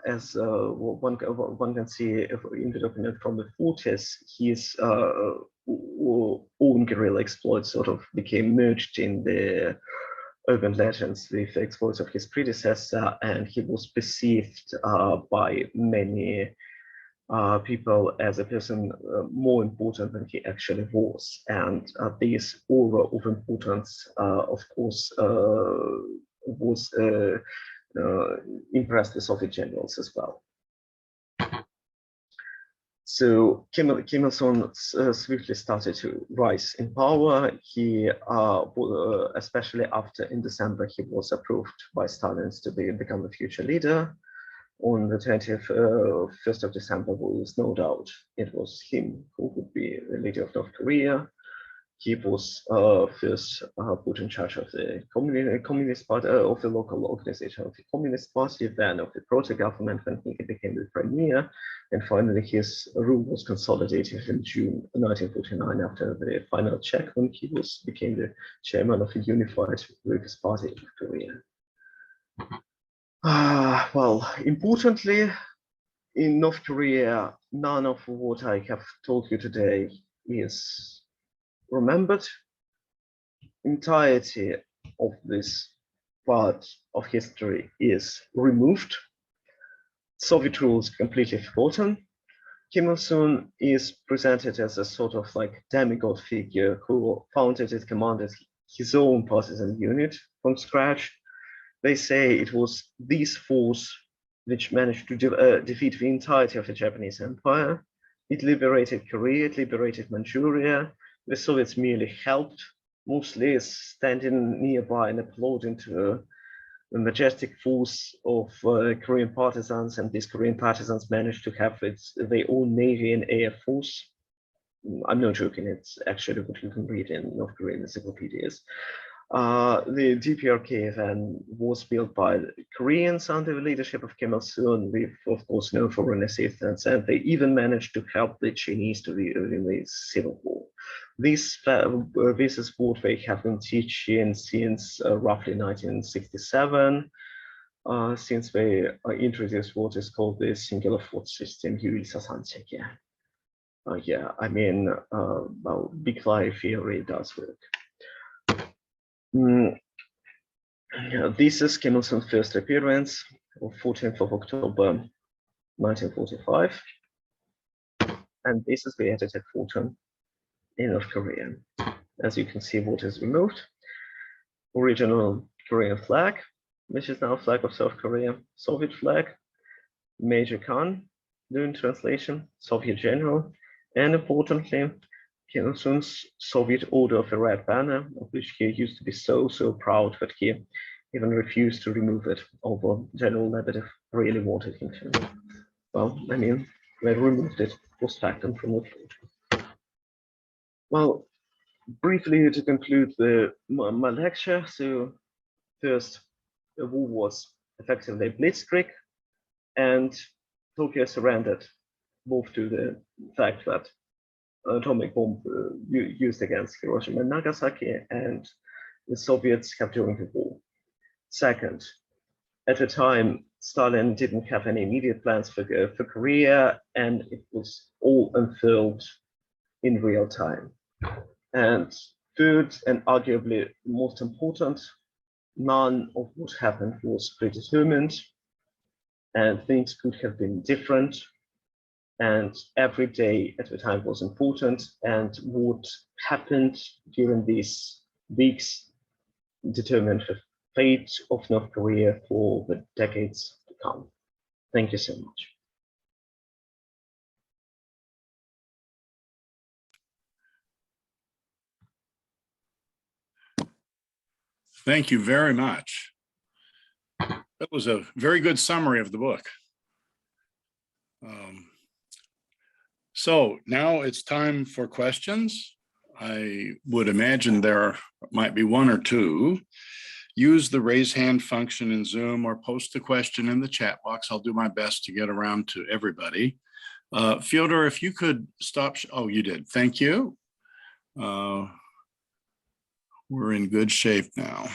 as one can see in the document from the 40s, his own guerrilla exploits sort of became merged in the urban legends with the exploits of his predecessor, and he was perceived by many people as a person more important than he actually was. And this aura of importance, of course, was impressed the Soviet generals as well. So Kim Il-sung swiftly started to rise in power. He, especially after in December, he was approved by Stalin to become the future leader. On the 21st of December, there was no doubt it was him who would be the leader of North Korea. He was first put in charge of the Communist Party, of the local organization of the Communist Party, then of the proto-government when he became the premier, and finally his rule was consolidated in June 1949 after the final check when he became the chairman of the Unified Workers' Party of Korea. Well, importantly, in North Korea, none of what I have told you today is remembered. Entirety of this part of history is removed. Soviet rule is completely forgotten. Kim Il-sung is presented as a sort of like demigod figure who founded and commanded his own partisan unit from scratch. They say it was this force which managed to defeat the entirety of the Japanese Empire. It liberated Korea, it liberated Manchuria. The Soviets merely helped, mostly standing nearby and applauding to the majestic force of Korean partisans, and these Korean partisans managed to have their own navy and air force. I'm not joking, it's actually what you can read in North Korean encyclopedias. The DPRK then was built by the Koreans under the leadership of Kim Il-sung, with, of course, no foreign assistance, and they even managed to help the Chinese to in the Civil War. This is what they have been teaching since roughly 1967, since they introduced what is called the singular thought system, yeah, I mean, well, big lie theory does work. This is Kim Il-sung's first appearance of 14th of October 1945, and this is the edited photo in North Korea. As you can see, what is removed: original Korean flag, which is now flag of South Korea, Soviet flag, Major Khan doing translation, Soviet general, and importantly, Kim Il-sung's Soviet Order of the Red Banner, of which he used to be so proud that he even refused to remove it, although General Lebedev really wanted him to. Well, I mean, They removed it post factum from the food. Well, briefly to conclude my lecture, so first, the war was effectively blitzkrieg, and Tokyo surrendered, both to the fact that atomic bomb used against Hiroshima and Nagasaki, and the Soviets kept during the war. Second, at the time, Stalin didn't have any immediate plans for Korea, and it was all unfurled in real time. And third, and arguably most important, none of what happened was predetermined, and things could have been different. And every day at the time was important, and what happened during these weeks determined the fate of North Korea for the decades to come. Thank you so much. Thank you very much. That was a very good summary of the book. So now it's time for questions. I would imagine there might be one or two. Use the raise hand function in Zoom or post a question in the chat box. I'll do my best to get around to everybody. Fyodor, if you could stop. Oh, you did. Thank you. We're in good shape now.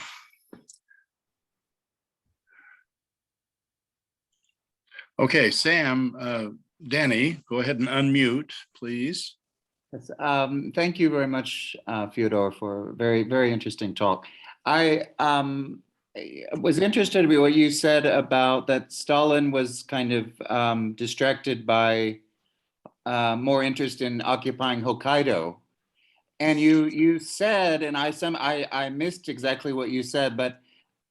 Okay, Sam, Danny, go ahead and unmute, please. Yes, thank you very much, Fyodor, for a very, very interesting talk. I was interested in what you said about that Stalin was kind of distracted by more interest in occupying Hokkaido. And you said, and I missed exactly what you said, but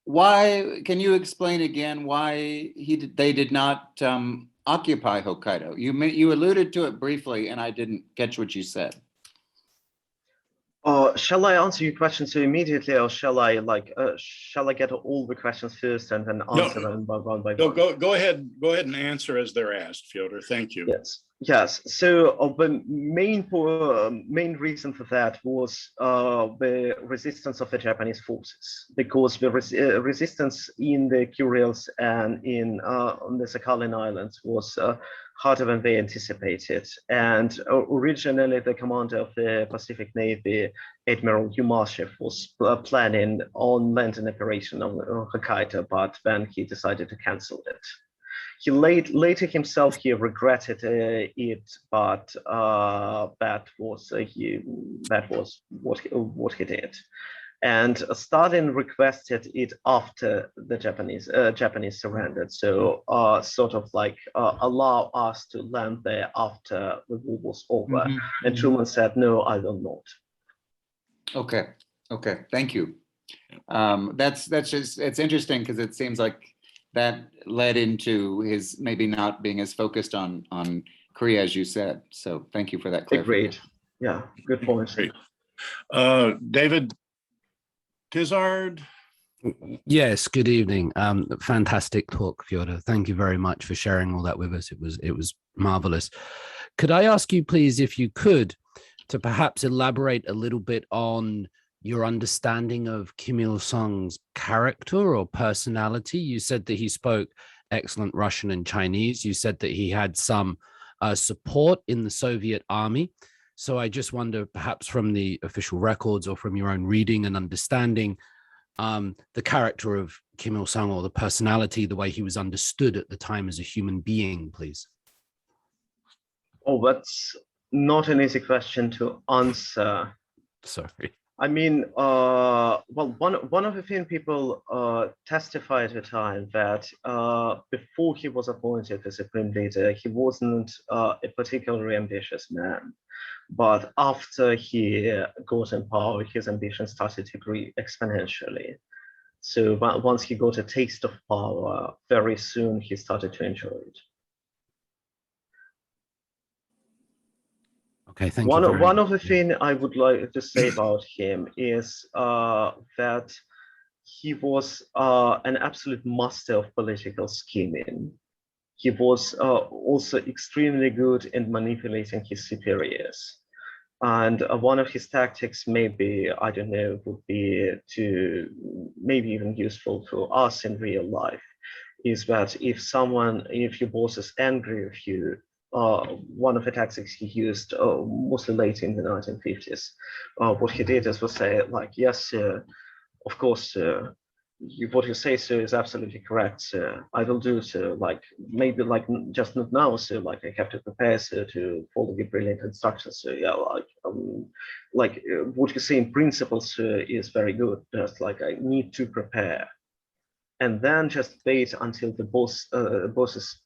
why, can you explain again why they did not occupy Hokkaido? You alluded to it briefly, and I didn't catch what you said. Shall I answer your questions so immediately, or shall I get all the questions first and then answer them by one by one? Go ahead and answer as they're asked, Fyodor. Thank you. Yes. So the main reason for that was the resistance of the Japanese forces, because the resistance in the Kurils and in on the Sakhalin Islands was harder than they anticipated. And originally, the commander of the Pacific Navy, Admiral Yumashev, was planning on landing operation on Hokkaido, but then he decided to cancel it. He later himself he regretted it, but that was what he did. And Stalin requested it after the Japanese surrendered. So sort of like allow us to land there after the war was over. Mm-hmm. And Truman said, no, I will not. Okay, thank you. That's just, it's interesting because it seems like that led into his maybe not being as focused on Korea as you said. So thank you for that clarification. Agreed. Yeah, good point. Great. David Tizard. Yes, good evening. Fantastic talk, Fyodor. Thank you very much for sharing all that with us. It was marvelous. Could I ask you, please, if you could, to perhaps elaborate a little bit on your understanding of Kim Il-sung's character or personality? You said that he spoke excellent Russian and Chinese. You said that he had some support in the Soviet army. So I just wonder, perhaps from the official records or from your own reading and understanding, the character of Kim Il-sung or the personality, the way he was understood at the time as a human being, please. Oh, that's not an easy question to answer. Sorry. I mean, well, one of the things people testify at the time that before he was appointed as supreme leader, he wasn't a particularly ambitious man. But after he got in power, his ambition started to grow exponentially. So once he got a taste of power, very soon he started to enjoy it. Okay, thank you. One of the things I would like to say about him is that he was an absolute master of political scheming. he was also extremely good in manipulating his superiors. And one of his tactics, maybe, I don't know, would be to maybe even useful for us in real life, is that if your boss is angry with you, one of the tactics he used mostly late in the 1950s, what he did is was say like, yes, sir, of course, sir, what you say, sir, is absolutely correct, sir. I will do so. Like maybe like just not now, sir. Like I have to prepare, sir, to follow the brilliant instructions. So yeah, like what you say in principle, sir, is very good. Just like I need to prepare, and then just wait until the bosses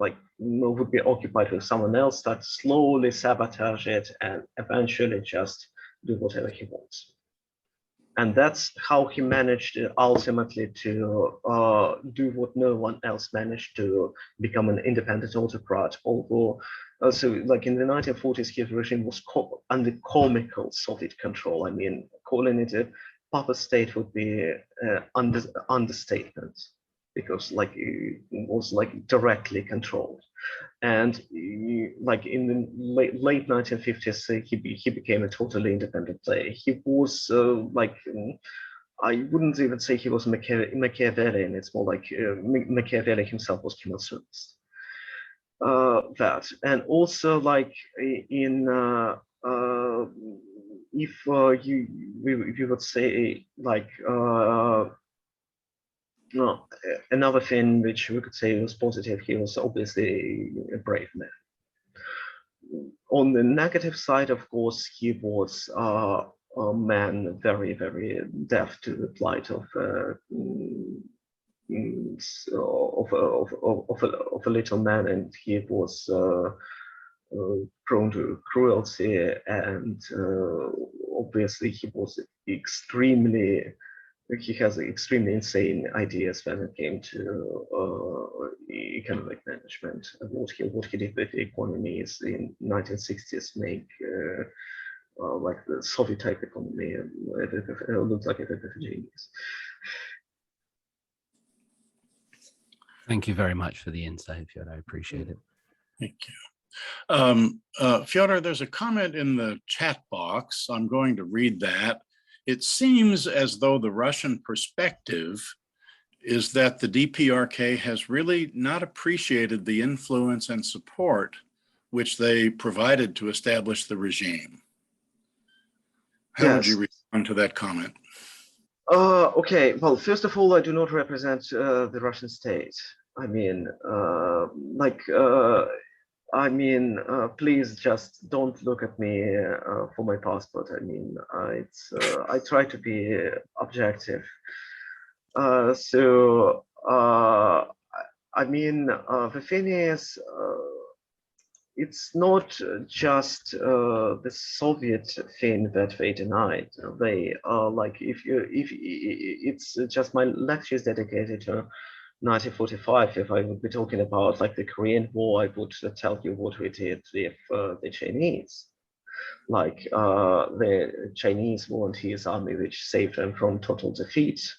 like would be occupied with someone else. Start slowly sabotage it, and eventually just do whatever he wants. And that's how he managed ultimately to do what no one else managed, to become an independent autocrat. Although, so like in the 1940s, his regime was under comical Soviet control. I mean, calling it a puppet state would be understatement, because like it was like directly controlled. And like in the late 1950s, he became a totally independent player. He was like, I wouldn't even say he was Machiavellian. It's more like Machiavelli himself was Kim Il-sung's. That, and also like in if you would say like no, another thing which we could say was positive, he was obviously a brave man. On the negative side, of course, he was a man very, very deaf to the plight of a little man, and he was prone to cruelty, and obviously he was he has extremely insane ideas when it came to economic management. What he did with the economy is in 1960s make like the Soviet type economy looks like a bit of a genius. Thank you very much for the insight, Fyodor. I appreciate it. Thank you. Fyodor, there's a comment in the chat box. I'm going to read that. It seems as though the Russian perspective is that the DPRK has really not appreciated the influence and support which they provided to establish the regime. How would you respond to that comment? Okay, well, first of all, I do not represent the Russian state. I mean, please just don't look at me for my passport. I mean, I try to be objective. I mean, the thing is, it's not just the Soviet thing that they denied. They like if it's just my lecture is dedicated to 1945. If I would be talking about like the Korean War, I would tell you what we did with the Chinese, like the Chinese volunteers army, which saved them from total defeat,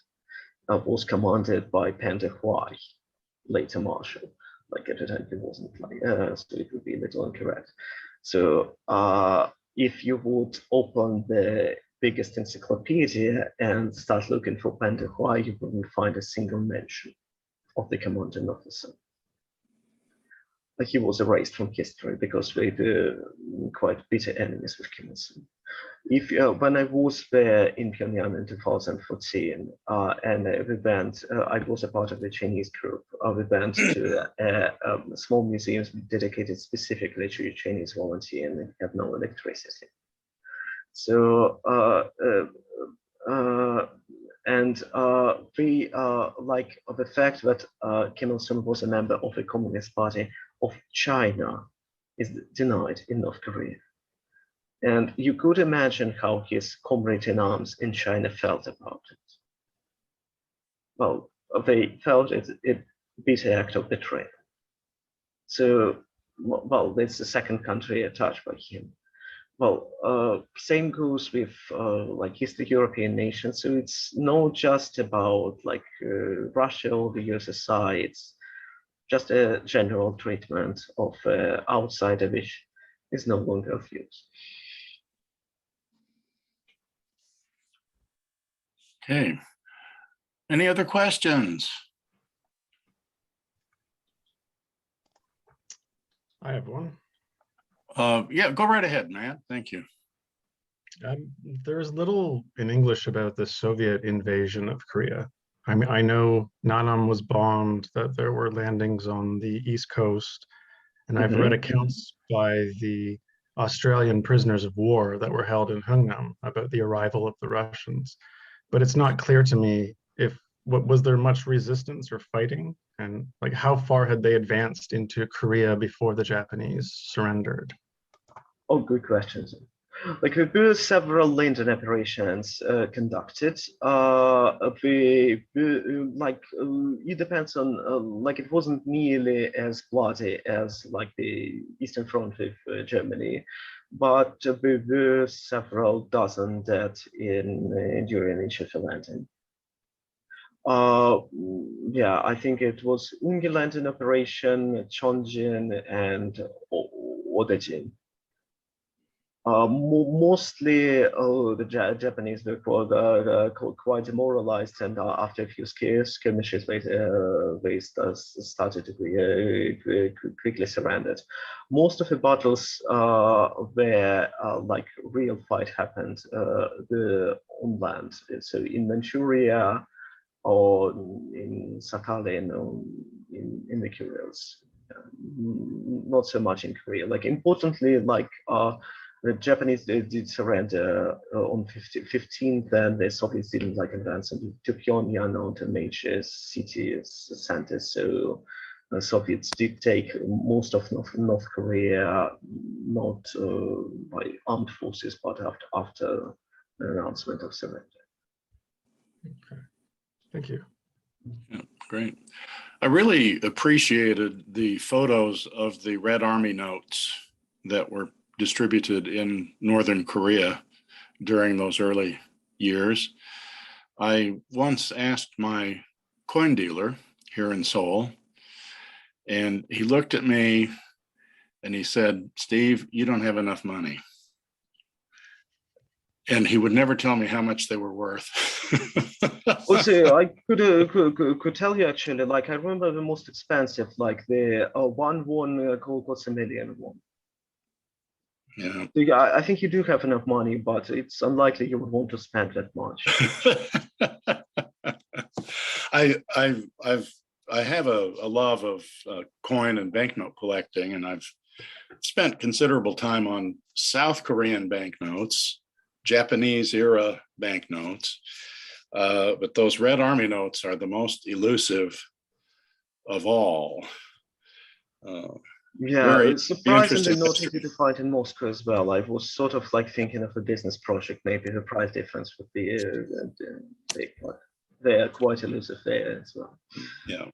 was commanded by Panda Huai, later Marshal. Like at the time, it wasn't like, so it would be a little incorrect. So if you would open the biggest encyclopedia and start looking for Panda Huai, you wouldn't find a single mention of the commanding officer. He was erased from history because we were quite bitter enemies with Kim Il-sung. When I was there in Pyongyang in 2014, and we went, I was a part of the Chinese group. We went to a small museum dedicated specifically to Chinese volunteers, and they have no electricity. So we like the fact that Kim Il-sung was a member of the Communist Party of China is denied in North Korea. And you could imagine how his comrade in arms in China felt about it. Well, they felt it bitter act of betrayal. So, well, it's the second country touched by him. Well, same goes with like Eastern European nations. So it's not just about like Russia or the USSR. It's just a general treatment of outsider which is no longer of use. Okay. Any other questions? I have one. Yeah, go right ahead, Matt. Thank you. There's little in English about the Soviet invasion of Korea. I mean, I know Nanam was bombed, that there were landings on the East Coast, and I've read accounts by the Australian prisoners of war that were held in Hungnam about the arrival of the Russians. But it's not clear to me if was there much resistance or fighting, and like how far had they advanced into Korea before the Japanese surrendered? Oh, good questions. Like there were several landing operations conducted. It depends on like it wasn't nearly as bloody as like the Eastern Front with Germany, but there were several dozen dead in during each of the landing. Yeah, I think it was Ungi landing operation, Chonjin, and Odejin. Mostly the Japanese were quite demoralized, and after a few skirmishes, they started to be quickly surrendered. Most of the battles where like real fight happened on land. So in Manchuria or in Sakhalin or in the Kurils. Not so much in Korea. Like importantly, like the Japanese did surrender on 15th, and the Soviets didn't like advance into Pyongyang or to major cities centers. So the Soviets did take most of North Korea, not by armed forces, but after the announcement of surrender. Okay, thank you. Yeah, great. I really appreciated the photos of the Red Army notes that were distributed in Northern Korea during those early years. I once asked my coin dealer here in Seoul, and he looked at me and he said, "Steve, you don't have enough money." And he would never tell me how much they were worth. Also, I could tell you actually, like I remember the most expensive, like the one won cost $1 million won. Yeah. So, yeah, I think you do have enough money, but it's unlikely you would want to spend that much. I have a love of coin and banknote collecting, and I've spent considerable time on South Korean banknotes, Japanese era banknotes, but those Red Army notes are the most elusive of all. Yeah, it's surprisingly not easy to find in Moscow as well. I was sort of like thinking of a business project. Maybe the price difference would be big, but they are quite elusive there as well. Yeah.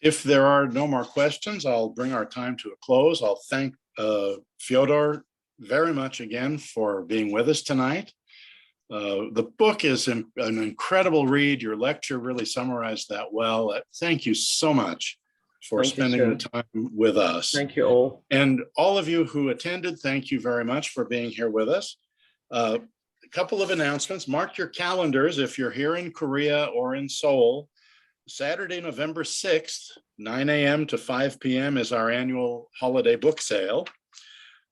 If there are no more questions, I'll bring our time to a close. I'll thank Fyodor very much again for being with us tonight. The book is an incredible read. Your lecture really summarized that well. Thank you so much for spending the time with us. Thank you all. And all of you who attended, thank you very much for being here with us. A couple of announcements. Mark your calendars if you're here in Korea or in Seoul. Saturday, November 6th, 9 a.m. to 5 p.m. is our annual holiday book sale.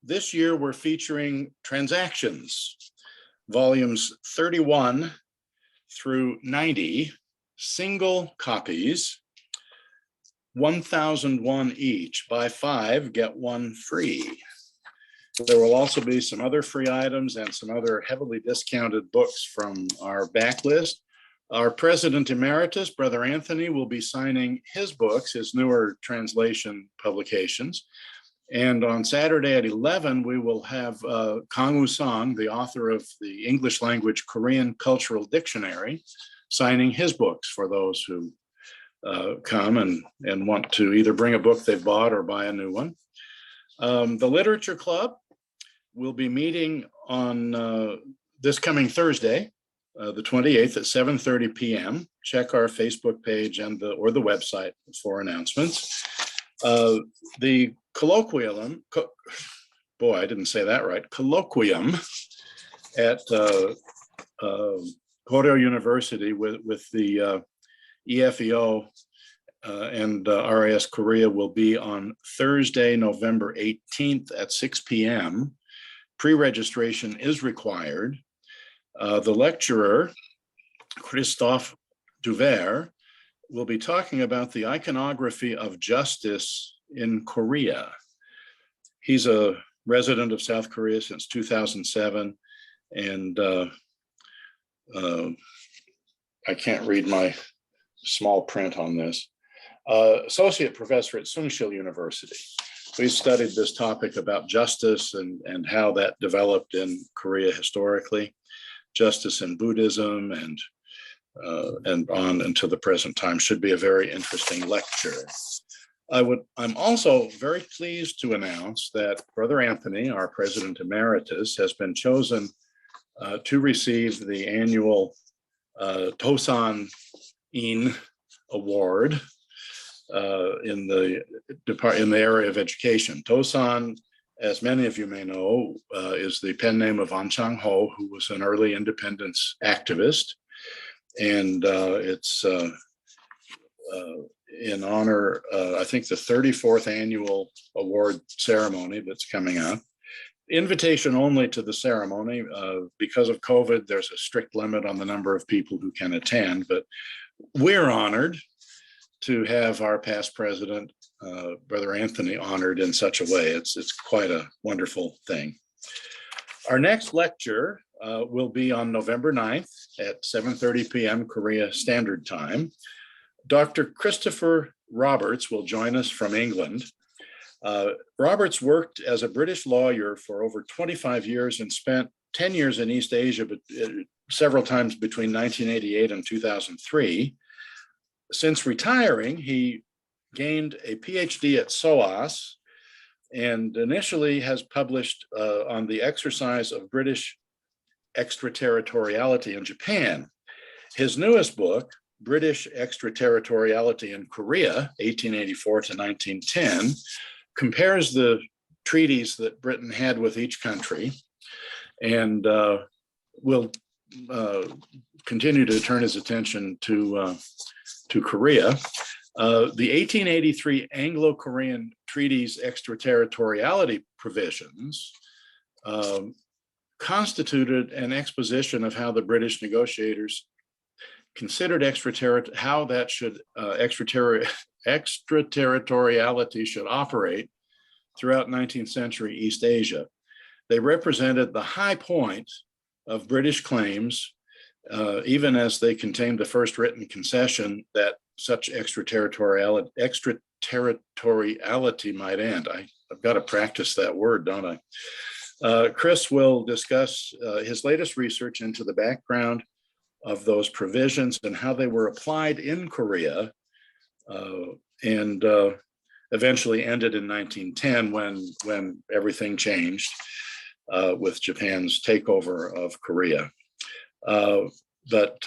This year, we're featuring Transactions, volumes 31 through 90, single copies, 1,001 each. Buy 5, get 1 free. There will also be some other free items and some other heavily discounted books from our backlist. Our president emeritus, Brother Anthony, will be signing his books, his newer translation publications. And on Saturday at 11, we will have Kang Woo-sung, the author of the English language Korean Cultural Dictionary, signing his books for those who come and want to either bring a book they've bought or buy a new one. The Literature Club will be meeting on this coming Thursday the 28th at 7:30 p.m. Check our Facebook page and or the website for announcements. The colloquium, boy, I didn't say that right, colloquium at Koryo University with the EFEO and RIS Korea will be on Thursday, November 18th at 6 p.m. Pre-registration is required. The lecturer, Christophe Duvert, will be talking about the iconography of justice in Korea. He's a resident of South Korea since 2007, and I can't read my small print on this. Associate professor at Sungsil University. We studied this topic about justice and how that developed in Korea historically, justice in Buddhism and on until the present time. Should be a very interesting lecture. I'm also very pleased to announce that Brother Anthony, our President Emeritus, has been chosen to receive the annual Tosan-in Award in the area of education. Tosan, as many of you may know, is the pen name of An Chang-ho, who was an early independence activist. And it's in honor, I think, the 34th annual award ceremony that's coming up. Invitation only to the ceremony. Because of COVID, there's a strict limit on the number of people who can attend, but we're honored to have our past president, Brother Anthony, honored in such a way. It's quite a wonderful thing. Our next lecture will be on November 9th at 7:30 p.m. Korea Standard Time. Dr. Christopher Roberts will join us from England. Roberts worked as a British lawyer for over 25 years and spent 10 years in East Asia, but several times between 1988 and 2003. Since retiring, he gained a PhD at SOAS and initially has published on the exercise of British extraterritoriality in Japan. His newest book, British Extraterritoriality in Korea, 1884 to 1910, compares the treaties that Britain had with each country and will continue to turn his attention to Korea. The 1883 Anglo-Korean Treaty's extraterritoriality provisions constituted an exposition of how the British negotiators considered extraterritoriality should operate throughout 19th century East Asia. They represented the high point of British claims, even as they contained the first written concession that such extraterritoriality might end. I've got to practice that word, don't I? Chris will discuss his latest research into the background of those provisions and how they were applied in Korea and eventually ended in 1910 when everything changed with Japan's takeover of Korea. But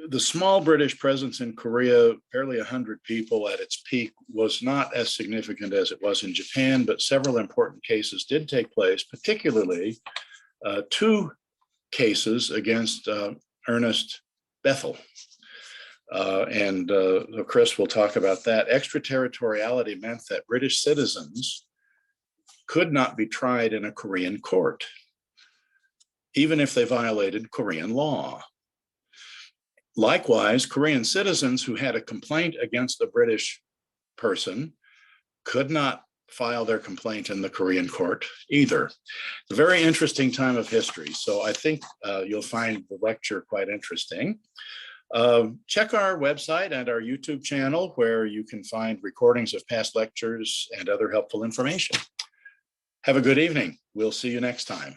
the small British presence in Korea, barely 100 people at its peak, was not as significant as it was in Japan, but several important cases did take place, particularly two cases against Ernest Bethel. And Chris will talk about that. Extraterritoriality meant that British citizens could not be tried in a Korean court, even if they violated Korean law. Likewise, Korean citizens who had a complaint against a British person could not file their complaint in the Korean court either. It's a very interesting time of history. So I think you'll find the lecture quite interesting. Check our website and our YouTube channel where you can find recordings of past lectures and other helpful information. Have a good evening. We'll see you next time.